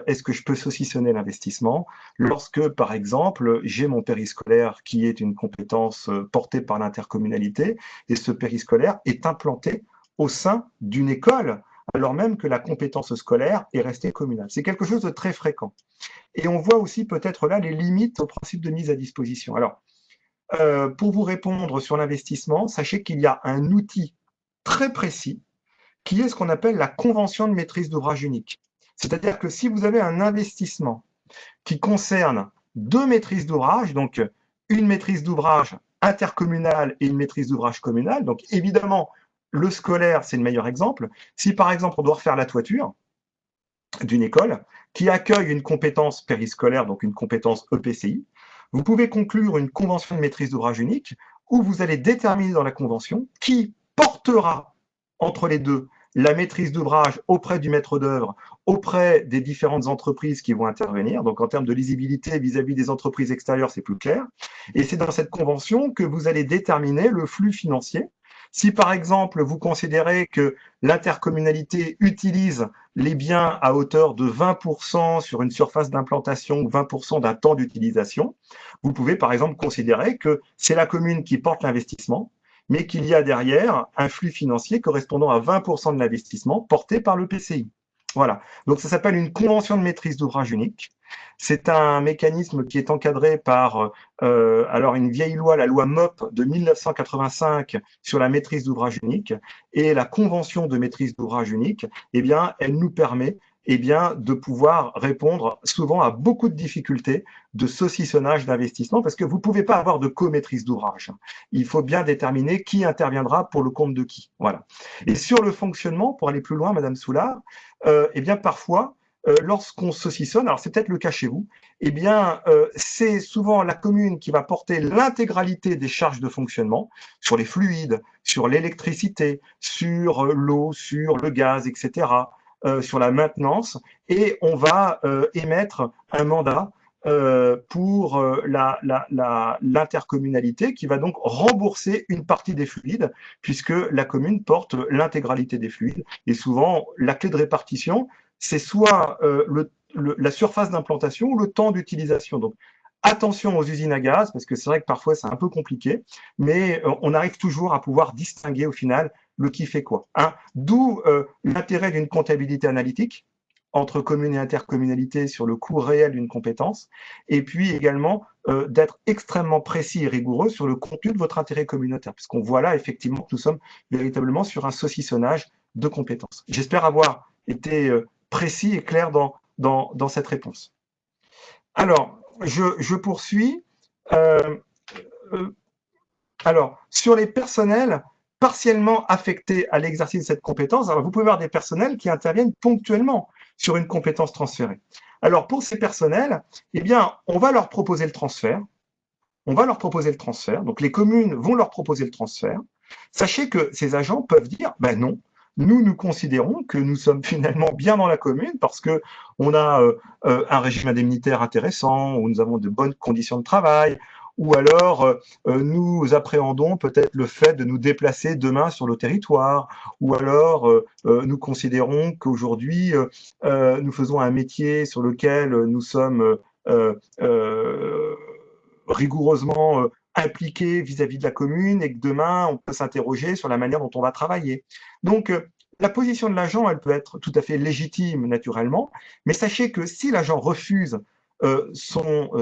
Est-ce que je peux saucissonner l'investissement lorsque, par exemple, j'ai mon périscolaire qui est une compétence portée par l'intercommunalité et ce périscolaire est implanté au sein d'une école alors même que la compétence scolaire est restée communale. C'est quelque chose de très fréquent. Et on voit aussi peut-être là les limites au principe de mise à disposition. Alors, pour vous répondre sur l'investissement, sachez qu'il y a un outil très précis qui est ce qu'on appelle la convention de maîtrise d'ouvrage unique. C'est-à-dire que si vous avez un investissement qui concerne deux maîtrises d'ouvrage, donc une maîtrise d'ouvrage intercommunale et une maîtrise d'ouvrage communale, donc évidemment, le scolaire, c'est le meilleur exemple. Si par exemple, on doit refaire la toiture d'une école qui accueille une compétence périscolaire, donc une compétence EPCI, vous pouvez conclure une convention de maîtrise d'ouvrage unique où vous allez déterminer dans la convention qui portera entre les deux la maîtrise d'ouvrage auprès du maître d'œuvre, auprès des différentes entreprises qui vont intervenir. Donc, en termes de lisibilité vis-à-vis des entreprises extérieures, c'est plus clair. Et c'est dans cette convention que vous allez déterminer le flux financier. Si, par exemple, vous considérez que l'intercommunalité utilise les biens à hauteur de 20% sur une surface d'implantation ou 20% d'un temps d'utilisation, vous pouvez, par exemple, considérer que c'est la commune qui porte l'investissement, mais qu'il y a derrière un flux financier correspondant à 20% de l'investissement porté par le PCI. Voilà. Donc, ça s'appelle une convention de maîtrise d'ouvrage unique. C'est un mécanisme qui est encadré par alors une vieille loi, la loi MOP de 1985 sur la maîtrise d'ouvrage unique. Et la convention de maîtrise d'ouvrage unique, eh bien, elle nous permet de pouvoir répondre souvent à beaucoup de difficultés de saucissonnage d'investissement, parce que vous ne pouvez pas avoir de co-maîtrise d'ouvrage. Il faut bien déterminer qui interviendra pour le compte de qui. Voilà. Et sur le fonctionnement, pour aller plus loin, Madame Soulard, parfois, lorsqu'on saucissonne, alors c'est peut-être le cas chez vous, c'est souvent la commune qui va porter l'intégralité des charges de fonctionnement sur les fluides, sur l'électricité, sur l'eau, sur le gaz, etc., sur la maintenance, et on va émettre un mandat pour l'intercommunalité qui va donc rembourser une partie des fluides, puisque la commune porte l'intégralité des fluides. Et souvent, la clé de répartition, c'est soit la surface d'implantation ou le temps d'utilisation. Donc, attention aux usines à gaz, parce que c'est vrai que parfois c'est un peu compliqué, mais on arrive toujours à pouvoir distinguer au final le qui fait quoi. Hein. D'où l'intérêt d'une comptabilité analytique entre commune et intercommunalité sur le coût réel d'une compétence, et puis également d'être extrêmement précis et rigoureux sur le contenu de votre intérêt communautaire, parce qu'on voit là effectivement que nous sommes véritablement sur un saucissonnage de compétences. J'espère avoir été précis et clair dans cette réponse. Alors, je poursuis. Alors, sur les personnels partiellement affectés à l'exercice de cette compétence, alors vous pouvez avoir des personnels qui interviennent ponctuellement sur une compétence transférée. Alors, pour ces personnels, on va leur proposer le transfert. Donc, les communes vont leur proposer le transfert. Sachez que ces agents peuvent dire, ben non, nous considérons que nous sommes finalement bien dans la commune parce qu'on a un régime indemnitaire intéressant, où nous avons de bonnes conditions de travail, ou alors nous appréhendons peut-être le fait de nous déplacer demain sur le territoire, ou alors nous considérons qu'aujourd'hui nous faisons un métier sur lequel nous sommes rigoureusement impliqués vis-à-vis de la commune et que demain, on peut s'interroger sur la manière dont on va travailler. Donc, la position de l'agent, elle peut être tout à fait légitime naturellement, mais sachez que si l'agent refuse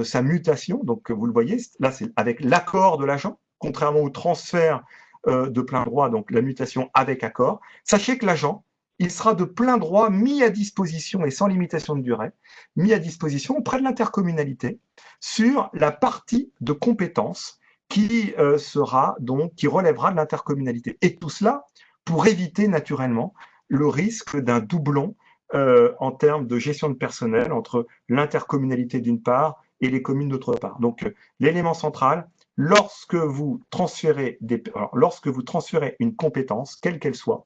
sa mutation, donc vous le voyez, là c'est avec l'accord de l'agent, contrairement au transfert de plein droit, donc la mutation avec accord, sachez que l'agent, il sera de plein droit mis à disposition et sans limitation de durée, mis à disposition auprès de l'intercommunalité sur la partie de compétences qui relèvera de l'intercommunalité. Et tout cela pour éviter naturellement le risque d'un doublon en termes de gestion de personnel entre l'intercommunalité d'une part et les communes d'autre part. Donc, l'élément central, lorsque vous transférez une compétence, quelle qu'elle soit,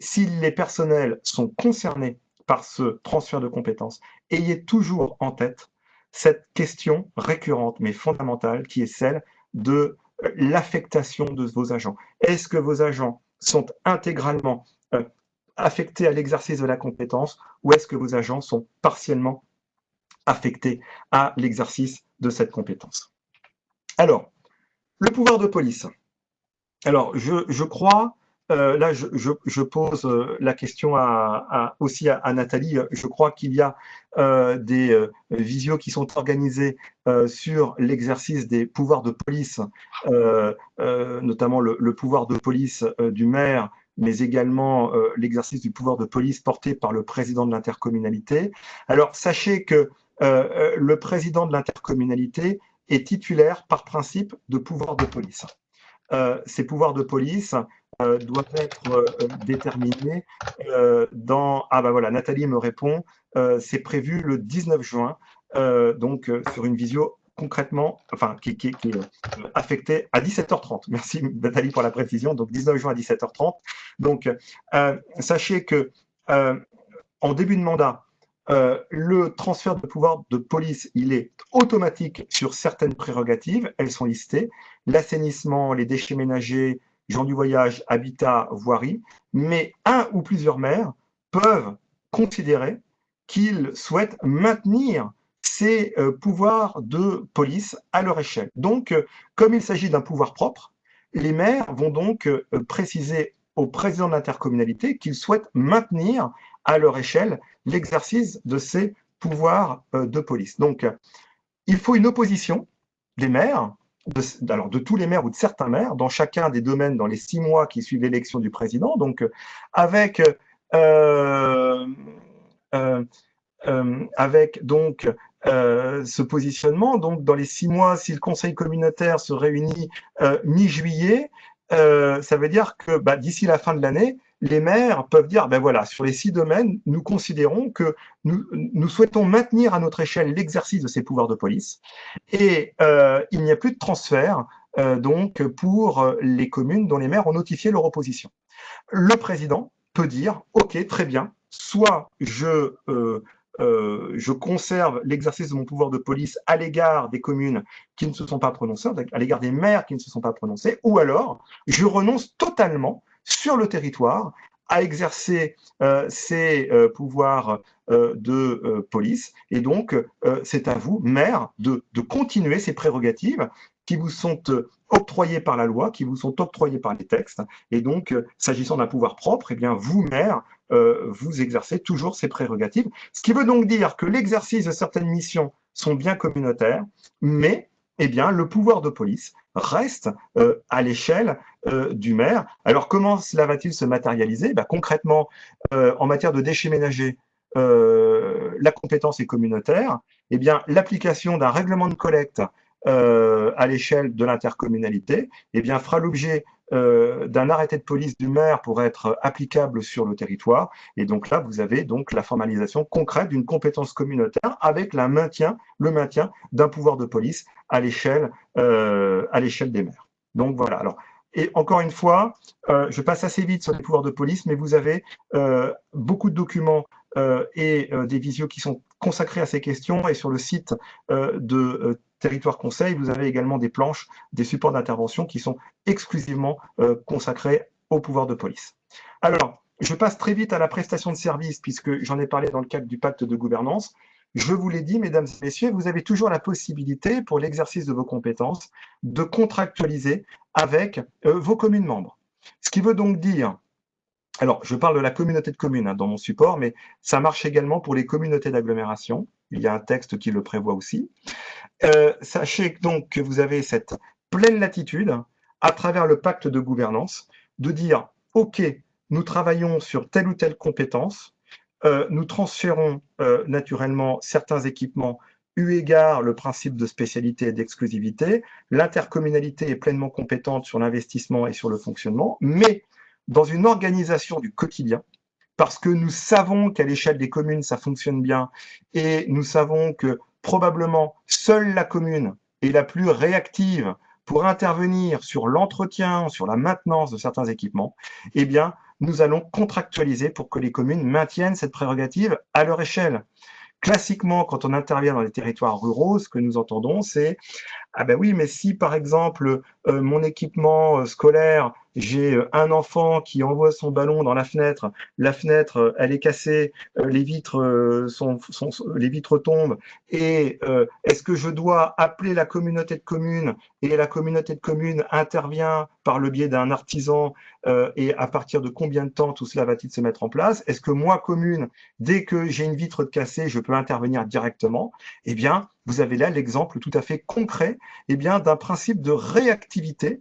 si les personnels sont concernés par ce transfert de compétences, ayez toujours en tête cette question récurrente mais fondamentale qui est celle de l'affectation de vos agents. Est-ce que vos agents sont intégralement affectés à l'exercice de la compétence ou est-ce que vos agents sont partiellement affectés à l'exercice de cette compétence? Alors, le pouvoir de police. Alors, je crois là, je pose la question aussi à Nathalie. Je crois qu'il y a des visios qui sont organisés sur l'exercice des pouvoirs de police, notamment le pouvoir de police du maire, mais également l'exercice du pouvoir de police porté par le président de l'intercommunalité. Alors, sachez que le président de l'intercommunalité est titulaire par principe de pouvoir de police. Ces pouvoirs de police doivent être déterminés dans... Ah ben voilà, Nathalie me répond, c'est prévu le 19 juin, donc sur une visio concrètement, enfin, qui est affectée à 17h30. Merci Nathalie pour la précision, donc 19 juin à 17h30. Donc, sachez que en début de mandat, le transfert de pouvoir de police, il est automatique sur certaines prérogatives, elles sont listées, l'assainissement, les déchets ménagers, gens du voyage, habitat, voirie, mais un ou plusieurs maires peuvent considérer qu'ils souhaitent maintenir ces pouvoirs de police à leur échelle. Donc, comme il s'agit d'un pouvoir propre, les maires vont donc préciser au président de l'intercommunalité qu'ils souhaitent maintenir à leur échelle l'exercice de ces pouvoirs de police. Donc, il faut une opposition des maires, alors de tous les maires ou de certains maires, dans chacun des domaines dans les 6 mois qui suivent l'élection du président, donc avec donc ce positionnement, donc dans les 6 mois, si le conseil communautaire se réunit mi-juillet, ça veut dire que d'ici la fin de l'année, les maires peuvent dire, ben voilà, sur les 6 domaines, nous considérons que nous souhaitons maintenir à notre échelle l'exercice de ces pouvoirs de police et il n'y a plus de transfert donc pour les communes dont les maires ont notifié leur opposition. Le président peut dire, ok, très bien, soit je conserve l'exercice de mon pouvoir de police à l'égard des communes qui ne se sont pas prononcées, à l'égard des maires qui ne se sont pas prononcés, ou alors je renonce totalement sur le territoire à exercer ces pouvoirs de police. Et donc, c'est à vous, maire, de continuer ces prérogatives qui vous sont octroyées par la loi, qui vous sont octroyées par les textes. Et donc, s'agissant d'un pouvoir propre, eh bien, vous, maire, vous exercez toujours ces prérogatives. Ce qui veut donc dire que l'exercice de certaines missions sont bien communautaires, mais eh bien, le pouvoir de police reste à l'échelle du maire. Alors, comment cela va-t-il se matérialiser? Concrètement, en matière de déchets ménagers, la compétence est communautaire. Eh bien, l'application d'un règlement de collecte à l'échelle de l'intercommunalité eh bien, fera l'objet d'un arrêté de police du maire pour être applicable sur le territoire. Et donc là, vous avez donc la formalisation concrète d'une compétence communautaire avec le maintien d'un pouvoir de police à l'échelle des maires. Donc voilà. Alors, et encore une fois, je passe assez vite sur les pouvoirs de police, mais vous avez beaucoup de documents et des visios qui sont consacrés à ces questions. Et sur le site de Territoire Conseil, vous avez également des planches, des supports d'intervention qui sont exclusivement consacrés au pouvoir de police. Alors, je passe très vite à la prestation de service, puisque j'en ai parlé dans le cadre du pacte de gouvernance. Je vous l'ai dit, mesdames et messieurs, vous avez toujours la possibilité, pour l'exercice de vos compétences, de contractualiser avec vos communes membres. Ce qui veut donc dire, alors je parle de la communauté de communes dans mon support, mais ça marche également pour les communautés d'agglomération. Il y a un texte qui le prévoit aussi. Sachez donc que vous avez cette pleine latitude, à travers le pacte de gouvernance, de dire, OK, nous travaillons sur telle ou telle compétence, nous transférons naturellement certains équipements eu égard le principe de spécialité et d'exclusivité. L'intercommunalité est pleinement compétente sur l'investissement et sur le fonctionnement, mais dans une organisation du quotidien, parce que nous savons qu'à l'échelle des communes, ça fonctionne bien, et nous savons que probablement seule la commune est la plus réactive pour intervenir sur l'entretien, sur la maintenance de certains équipements, eh bien, nous allons contractualiser pour que les communes maintiennent cette prérogative à leur échelle. Classiquement, quand on intervient dans les territoires ruraux, ce que nous entendons, c'est « Ah ben oui, mais si par exemple mon équipement scolaire j'ai un enfant qui envoie son ballon dans la fenêtre, elle est cassée, les vitres, les vitres tombent, et est-ce que je dois appeler la communauté de communes et la communauté de communes intervient par le biais d'un artisan et à partir de combien de temps tout cela va-t-il se mettre en place? Est-ce que moi, commune, dès que j'ai une vitre cassée, je peux intervenir directement? Eh bien, vous avez là l'exemple tout à fait concret d'un principe de réactivité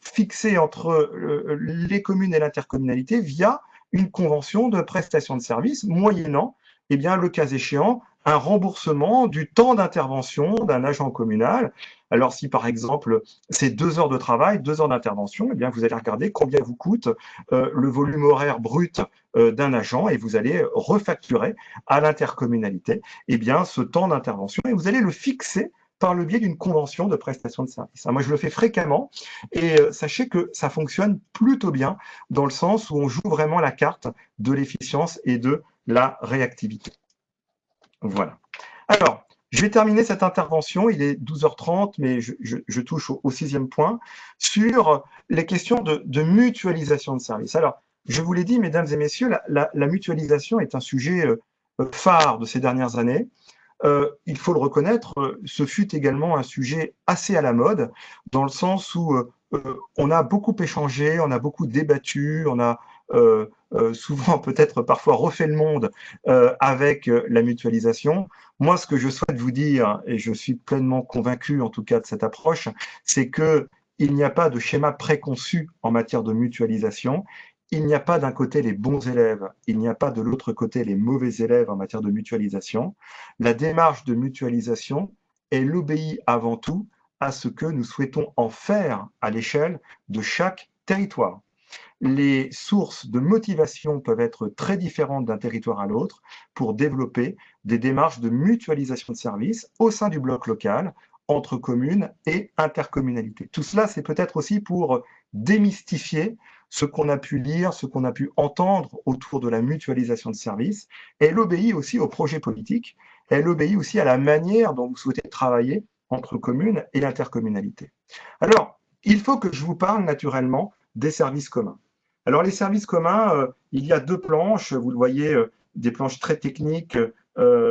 fixé entre les communes et l'intercommunalité via une convention de prestation de services moyennant, le cas échéant, un remboursement du temps d'intervention d'un agent communal. Alors, si par exemple, c'est 2 heures de travail, 2 heures d'intervention, vous allez regarder combien vous coûte le volume horaire brut d'un agent et vous allez refacturer à l'intercommunalité ce temps d'intervention et vous allez le fixer par le biais d'une convention de prestation de service. Moi, je le fais fréquemment et sachez que ça fonctionne plutôt bien dans le sens où on joue vraiment la carte de l'efficience et de la réactivité. Voilà. Alors, je vais terminer cette intervention, il est 12h30, mais je touche au 6e point, sur les questions de mutualisation de services. Alors, je vous l'ai dit, mesdames et messieurs, la mutualisation est un sujet phare de ces dernières années. Il faut le reconnaître, ce fut également un sujet assez à la mode, dans le sens où on a beaucoup échangé, on a beaucoup débattu, on a souvent peut-être parfois refait le monde avec la mutualisation. Moi, ce que je souhaite vous dire, et je suis pleinement convaincu en tout cas de cette approche, c'est qu'il n'y a pas de schéma préconçu en matière de mutualisation. Il n'y a pas d'un côté les bons élèves, il n'y a pas de l'autre côté les mauvais élèves en matière de mutualisation. La démarche de mutualisation, elle obéit avant tout à ce que nous souhaitons en faire à l'échelle de chaque territoire. Les sources de motivation peuvent être très différentes d'un territoire à l'autre pour développer des démarches de mutualisation de services au sein du bloc local, entre communes et intercommunalités. Tout cela, c'est peut-être aussi pour démystifier ce qu'on a pu lire, ce qu'on a pu entendre autour de la mutualisation de services. Elle obéit aussi au projet politique, elle obéit aussi à la manière dont vous souhaitez travailler entre communes et l'intercommunalité. Alors, il faut que je vous parle naturellement des services communs. Alors, les services communs, il y a 2 planches, vous le voyez, des planches très techniques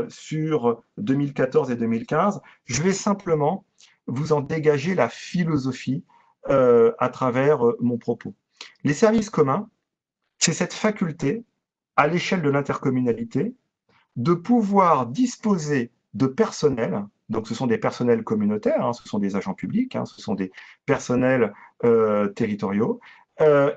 sur 2014 et 2015. Je vais simplement vous en dégager la philosophie à travers mon propos. Les services communs, c'est cette faculté, à l'échelle de l'intercommunalité, de pouvoir disposer de personnel, donc ce sont des personnels communautaires, ce sont des agents publics, ce sont des personnels territoriaux,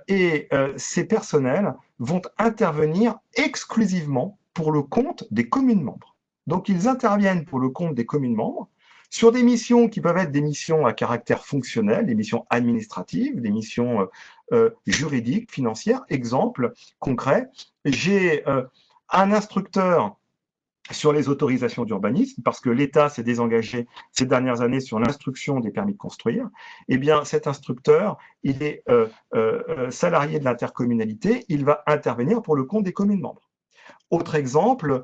et ces personnels vont intervenir exclusivement pour le compte des communes membres. Donc ils interviennent pour le compte des communes membres sur des missions qui peuvent être des missions à caractère fonctionnel, des missions administratives, des missions juridiques, financières. Exemple concret, j'ai un instructeur sur les autorisations d'urbanisme, parce que l'État s'est désengagé ces dernières années sur l'instruction des permis de construire, cet instructeur, il est salarié de l'intercommunalité, il va intervenir pour le compte des communes membres. Autre exemple,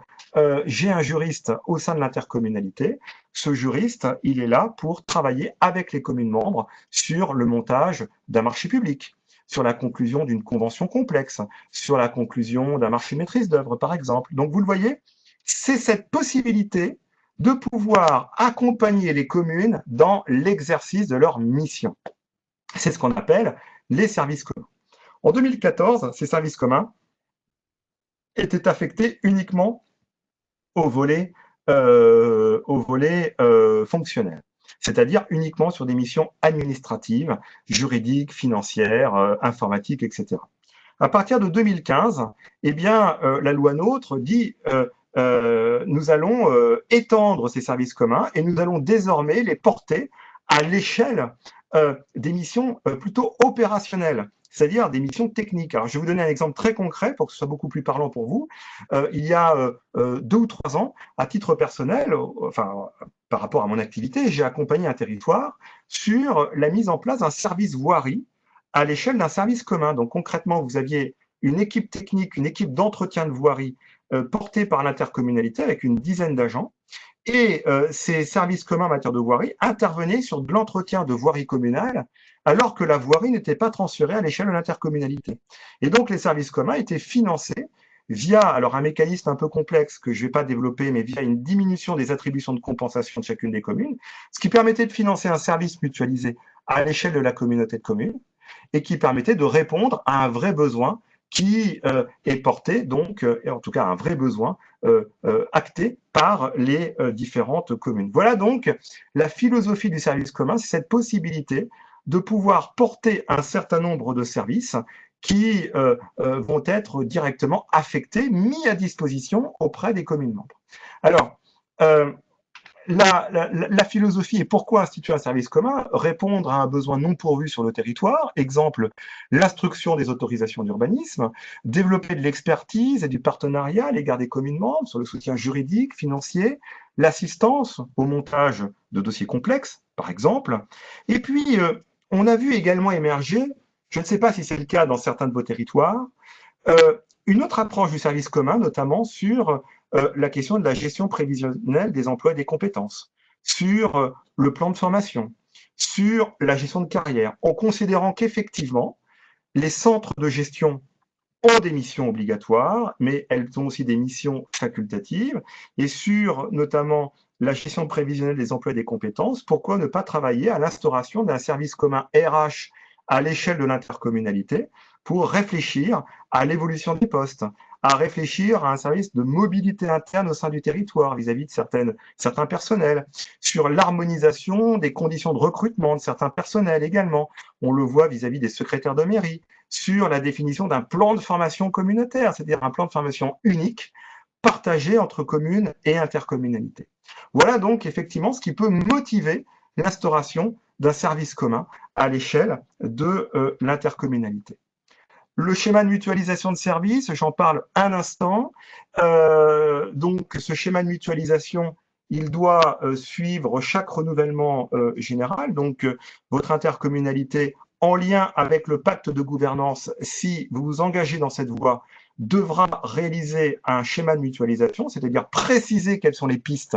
j'ai un juriste au sein de l'intercommunalité. Ce juriste, il est là pour travailler avec les communes membres sur le montage d'un marché public, sur la conclusion d'une convention complexe, sur la conclusion d'un marché maîtrise d'œuvre, par exemple. Donc, vous le voyez, c'est cette possibilité de pouvoir accompagner les communes dans l'exercice de leur mission. C'est ce qu'on appelle les services communs. En 2014, ces services communs étaient affectés uniquement au volet fonctionnel, c'est-à-dire uniquement sur des missions administratives, juridiques, financières, informatiques, etc. À partir de 2015, la loi NOTRe dit nous allons étendre ces services communs et nous allons désormais les porter à l'échelle des missions plutôt opérationnelles, c'est-à-dire des missions techniques. Alors, je vais vous donner un exemple très concret pour que ce soit beaucoup plus parlant pour vous. Il y a 2 ou 3 ans, à titre personnel, par rapport à mon activité, j'ai accompagné un territoire sur la mise en place d'un service voirie à l'échelle d'un service commun. Donc, concrètement, vous aviez une équipe technique, une équipe d'entretien de voirie portée par l'intercommunalité avec une dizaine d'agents Et ces services communs en matière de voirie intervenaient sur de l'entretien de voirie communale, alors que la voirie n'était pas transférée à l'échelle de l'intercommunalité. Et donc les services communs étaient financés via alors un mécanisme un peu complexe que je ne vais pas développer, mais via une diminution des attributions de compensation de chacune des communes, ce qui permettait de financer un service mutualisé à l'échelle de la communauté de communes et qui permettait de répondre à un vrai besoin qui est porté, donc, et en tout cas un vrai besoin acté par les différentes communes. Voilà donc la philosophie du service commun, c'est cette possibilité de pouvoir porter un certain nombre de services qui vont être directement affectés, mis à disposition auprès des communes membres. Alors, la philosophie est pourquoi instituer un service commun? Répondre à un besoin non pourvu sur le territoire, exemple, l'instruction des autorisations d'urbanisme, développer de l'expertise et du partenariat à l'égard des communes membres sur le soutien juridique, financier, l'assistance au montage de dossiers complexes, par exemple. Et puis, on a vu également émerger, je ne sais pas si c'est le cas dans certains de vos territoires, une autre approche du service commun, notamment sur la question de la gestion prévisionnelle des emplois et des compétences, sur le plan de formation, sur la gestion de carrière, en considérant qu'effectivement, les centres de gestion ont des missions obligatoires, mais elles ont aussi des missions facultatives, et sur notamment la gestion prévisionnelle des emplois et des compétences, pourquoi ne pas travailler à l'instauration d'un service commun RH à l'échelle de l'intercommunalité pour réfléchir à l'évolution des postes, à réfléchir à un service de mobilité interne au sein du territoire vis-à-vis de certains personnels, sur l'harmonisation des conditions de recrutement de certains personnels également. On le voit vis-à-vis des secrétaires de mairie, sur la définition d'un plan de formation communautaire, c'est-à-dire un plan de formation unique, partagé entre communes et intercommunalités. Voilà donc effectivement ce qui peut motiver l'instauration d'un service commun à l'échelle de l'intercommunalité. Le schéma de mutualisation de services, j'en parle un instant. Donc, ce schéma de mutualisation, il doit suivre chaque renouvellement général. Donc, votre intercommunalité, en lien avec le pacte de gouvernance, si vous vous engagez dans cette voie, devra réaliser un schéma de mutualisation, c'est-à-dire préciser quelles sont les pistes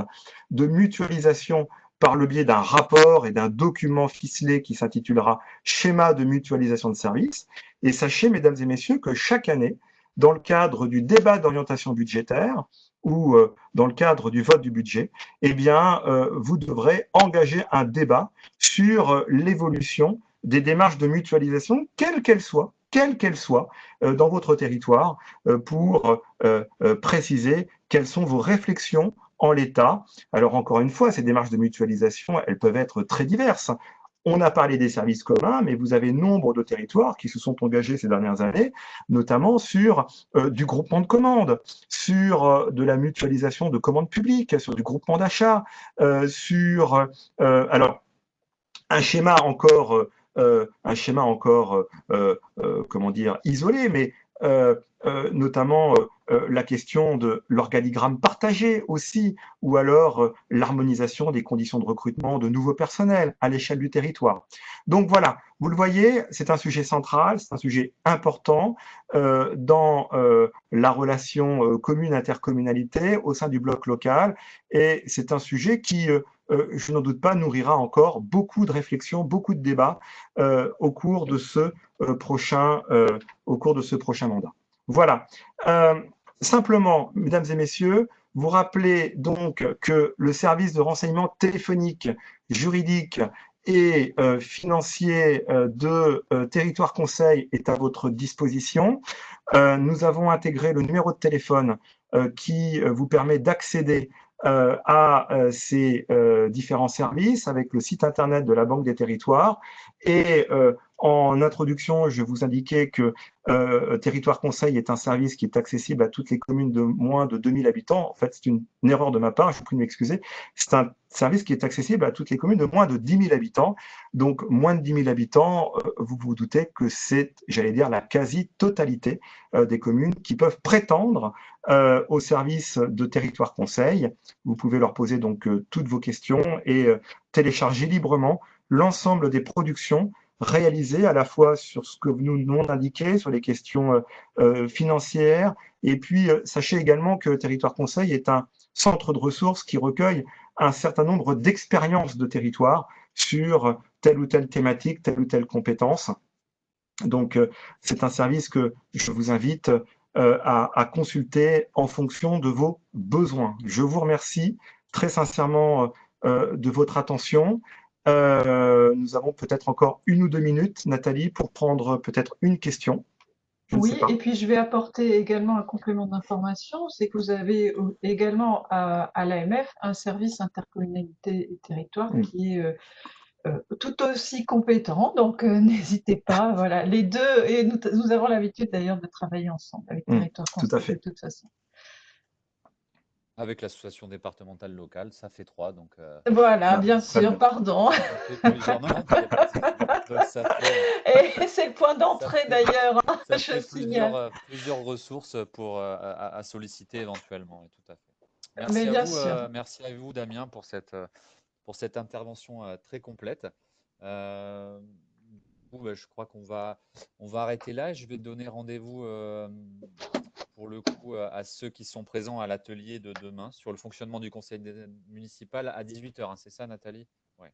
de mutualisation par le biais d'un rapport et d'un document ficelé qui s'intitulera Schéma de mutualisation de services. Et sachez, mesdames et messieurs, que chaque année, dans le cadre du débat d'orientation budgétaire ou dans le cadre du vote du budget, eh bien, vous devrez engager un débat sur l'évolution des démarches de mutualisation, quelles qu'elles soient, dans votre territoire, pour préciser quelles sont vos réflexions en l'état. Alors, encore une fois, ces démarches de mutualisation, elles peuvent être très diverses. On a parlé des services communs, mais vous avez nombre de territoires qui se sont engagés ces dernières années, notamment sur du groupement de commandes, sur de la mutualisation de commandes publiques, sur du groupement d'achat, sur alors un schéma encore comment dire, isolé, mais notamment la question de l'organigramme partagé aussi, ou alors l'harmonisation des conditions de recrutement de nouveaux personnels à l'échelle du territoire. Donc voilà, vous le voyez, c'est un sujet central, c'est un sujet important dans la relation commune-intercommunalité au sein du bloc local, et c'est un sujet qui je n'en doute pas, nourrira encore beaucoup de réflexions, beaucoup de débats au cours de ce prochain mandat. Voilà. Simplement, mesdames et messieurs, vous rappelez donc que le service de renseignement téléphonique, juridique et financier de Territoire Conseil est à votre disposition. Nous avons intégré le numéro de téléphone qui vous permet d'accéder à ces différents services avec le site internet de la Banque des Territoires. Et en introduction, je vous indiquais que Territoire Conseil est un service qui est accessible à toutes les communes de moins de 2000 habitants. En fait, c'est une erreur de ma part, je vous prie de m'excuser. C'est un service qui est accessible à toutes les communes de moins de 10 000 habitants. Donc, moins de 10 000 habitants, vous vous doutez que c'est, j'allais dire, la quasi-totalité des communes qui peuvent prétendre au service de Territoire Conseil. Vous pouvez leur poser donc toutes vos questions et télécharger librement l'ensemble des productions réalisées à la fois sur ce que nous nous indiqué, sur les questions financières. Et puis, sachez également que Territoire Conseil est un centre de ressources qui recueille un certain nombre d'expériences de territoire sur telle ou telle thématique, telle ou telle compétence. Donc, c'est un service que je vous invite à consulter en fonction de vos besoins. Je vous remercie très sincèrement de votre attention. Nous avons peut-être encore 1 ou 2 minutes, Nathalie, pour prendre peut-être une question. Je ne sais Oui, pas. et puis je vais apporter également un complément d'information, c'est que vous avez également à l'AMF un service intercommunalité et territoire qui est tout aussi compétent, donc n'hésitez pas, voilà, les deux, et nous avons l'habitude d'ailleurs de travailler ensemble avec Territoire Tout à Construit de fait. toute façon. Avec l'association départementale locale, ça fait 3, donc Voilà, Ah, bien très sûr, bien. pardon. ça fait plusieurs. Non, non, il n'y a pas de souci. Donc Et c'est le point ça d'entrée fait, d'ailleurs, hein, ça je fait signale. plusieurs ressources pour, à solliciter éventuellement, oui, tout à fait. Mais bien sûr. Merci à vous, Damien, pour cette intervention très complète. Euh, je crois on va arrêter là. Je vais donner rendez-vous pour le coup à ceux qui sont présents à l'atelier de demain sur le fonctionnement du conseil municipal à 18h. C'est ça, Nathalie? Ouais.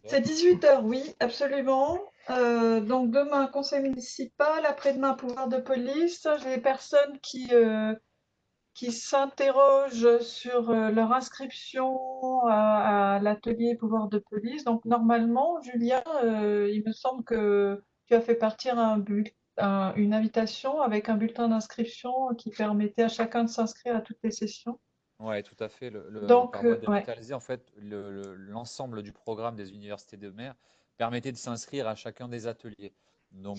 C'est 18h, oui, absolument. Donc demain, conseil municipal, après-demain, pouvoir de police. J'ai des personnes qui s'interrogent sur leur inscription à l'atelier pouvoir de police. Donc normalement, Julien, il me semble que tu as fait partir une invitation avec un bulletin d'inscription qui permettait à chacun de s'inscrire à toutes les sessions. Oui, tout à fait. Donc, Par voie ouais. dématérialisée, en fait, l'ensemble du programme des universités de mer permettait de s'inscrire à chacun des ateliers. Donc,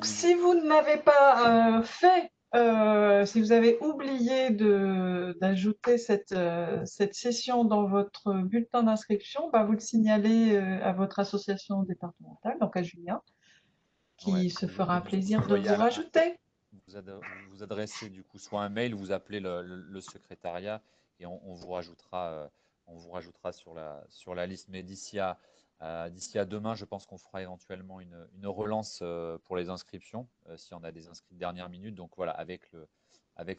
si vous ne l'avez pas fait, si vous avez oublié d'ajouter cette session dans votre bulletin d'inscription, bah, vous le signalez à votre association départementale, donc à Julien, Ouais, qui se fera un plaisir de envoyez vous rajouter. vous adressez du coup soit un mail ou vous appelez le secrétariat et on vous rajoutera sur la liste. Mais d'ici à demain, je pense qu'on fera éventuellement une relance pour les inscriptions, si on a des inscrits de dernière minute. Donc voilà, avec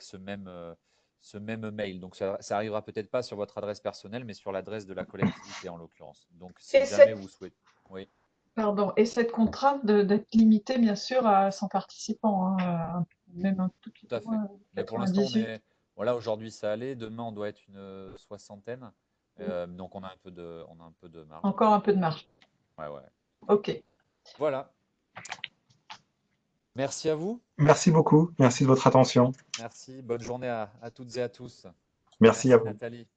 ce même mail. Donc ça arrivera peut-être pas sur votre adresse personnelle, mais sur l'adresse de la collectivité en l'occurrence. Donc si Et jamais cette, vous souhaitez. Oui. pardon, et cette contrainte d'être limité, bien sûr, à 100 participants, hein, même un tout petit Tout peu à fait. moins, Mais pour l'instant, 98. voilà, aujourd'hui ça allait. Demain, on doit être une soixantaine. Donc on a un peu de marge. Encore un peu de marge. Ouais, ouais. OK. Voilà. Merci à vous. Merci beaucoup. Merci de votre attention. Merci. Bonne journée à toutes et à tous. Merci à Merci vous. Nathalie.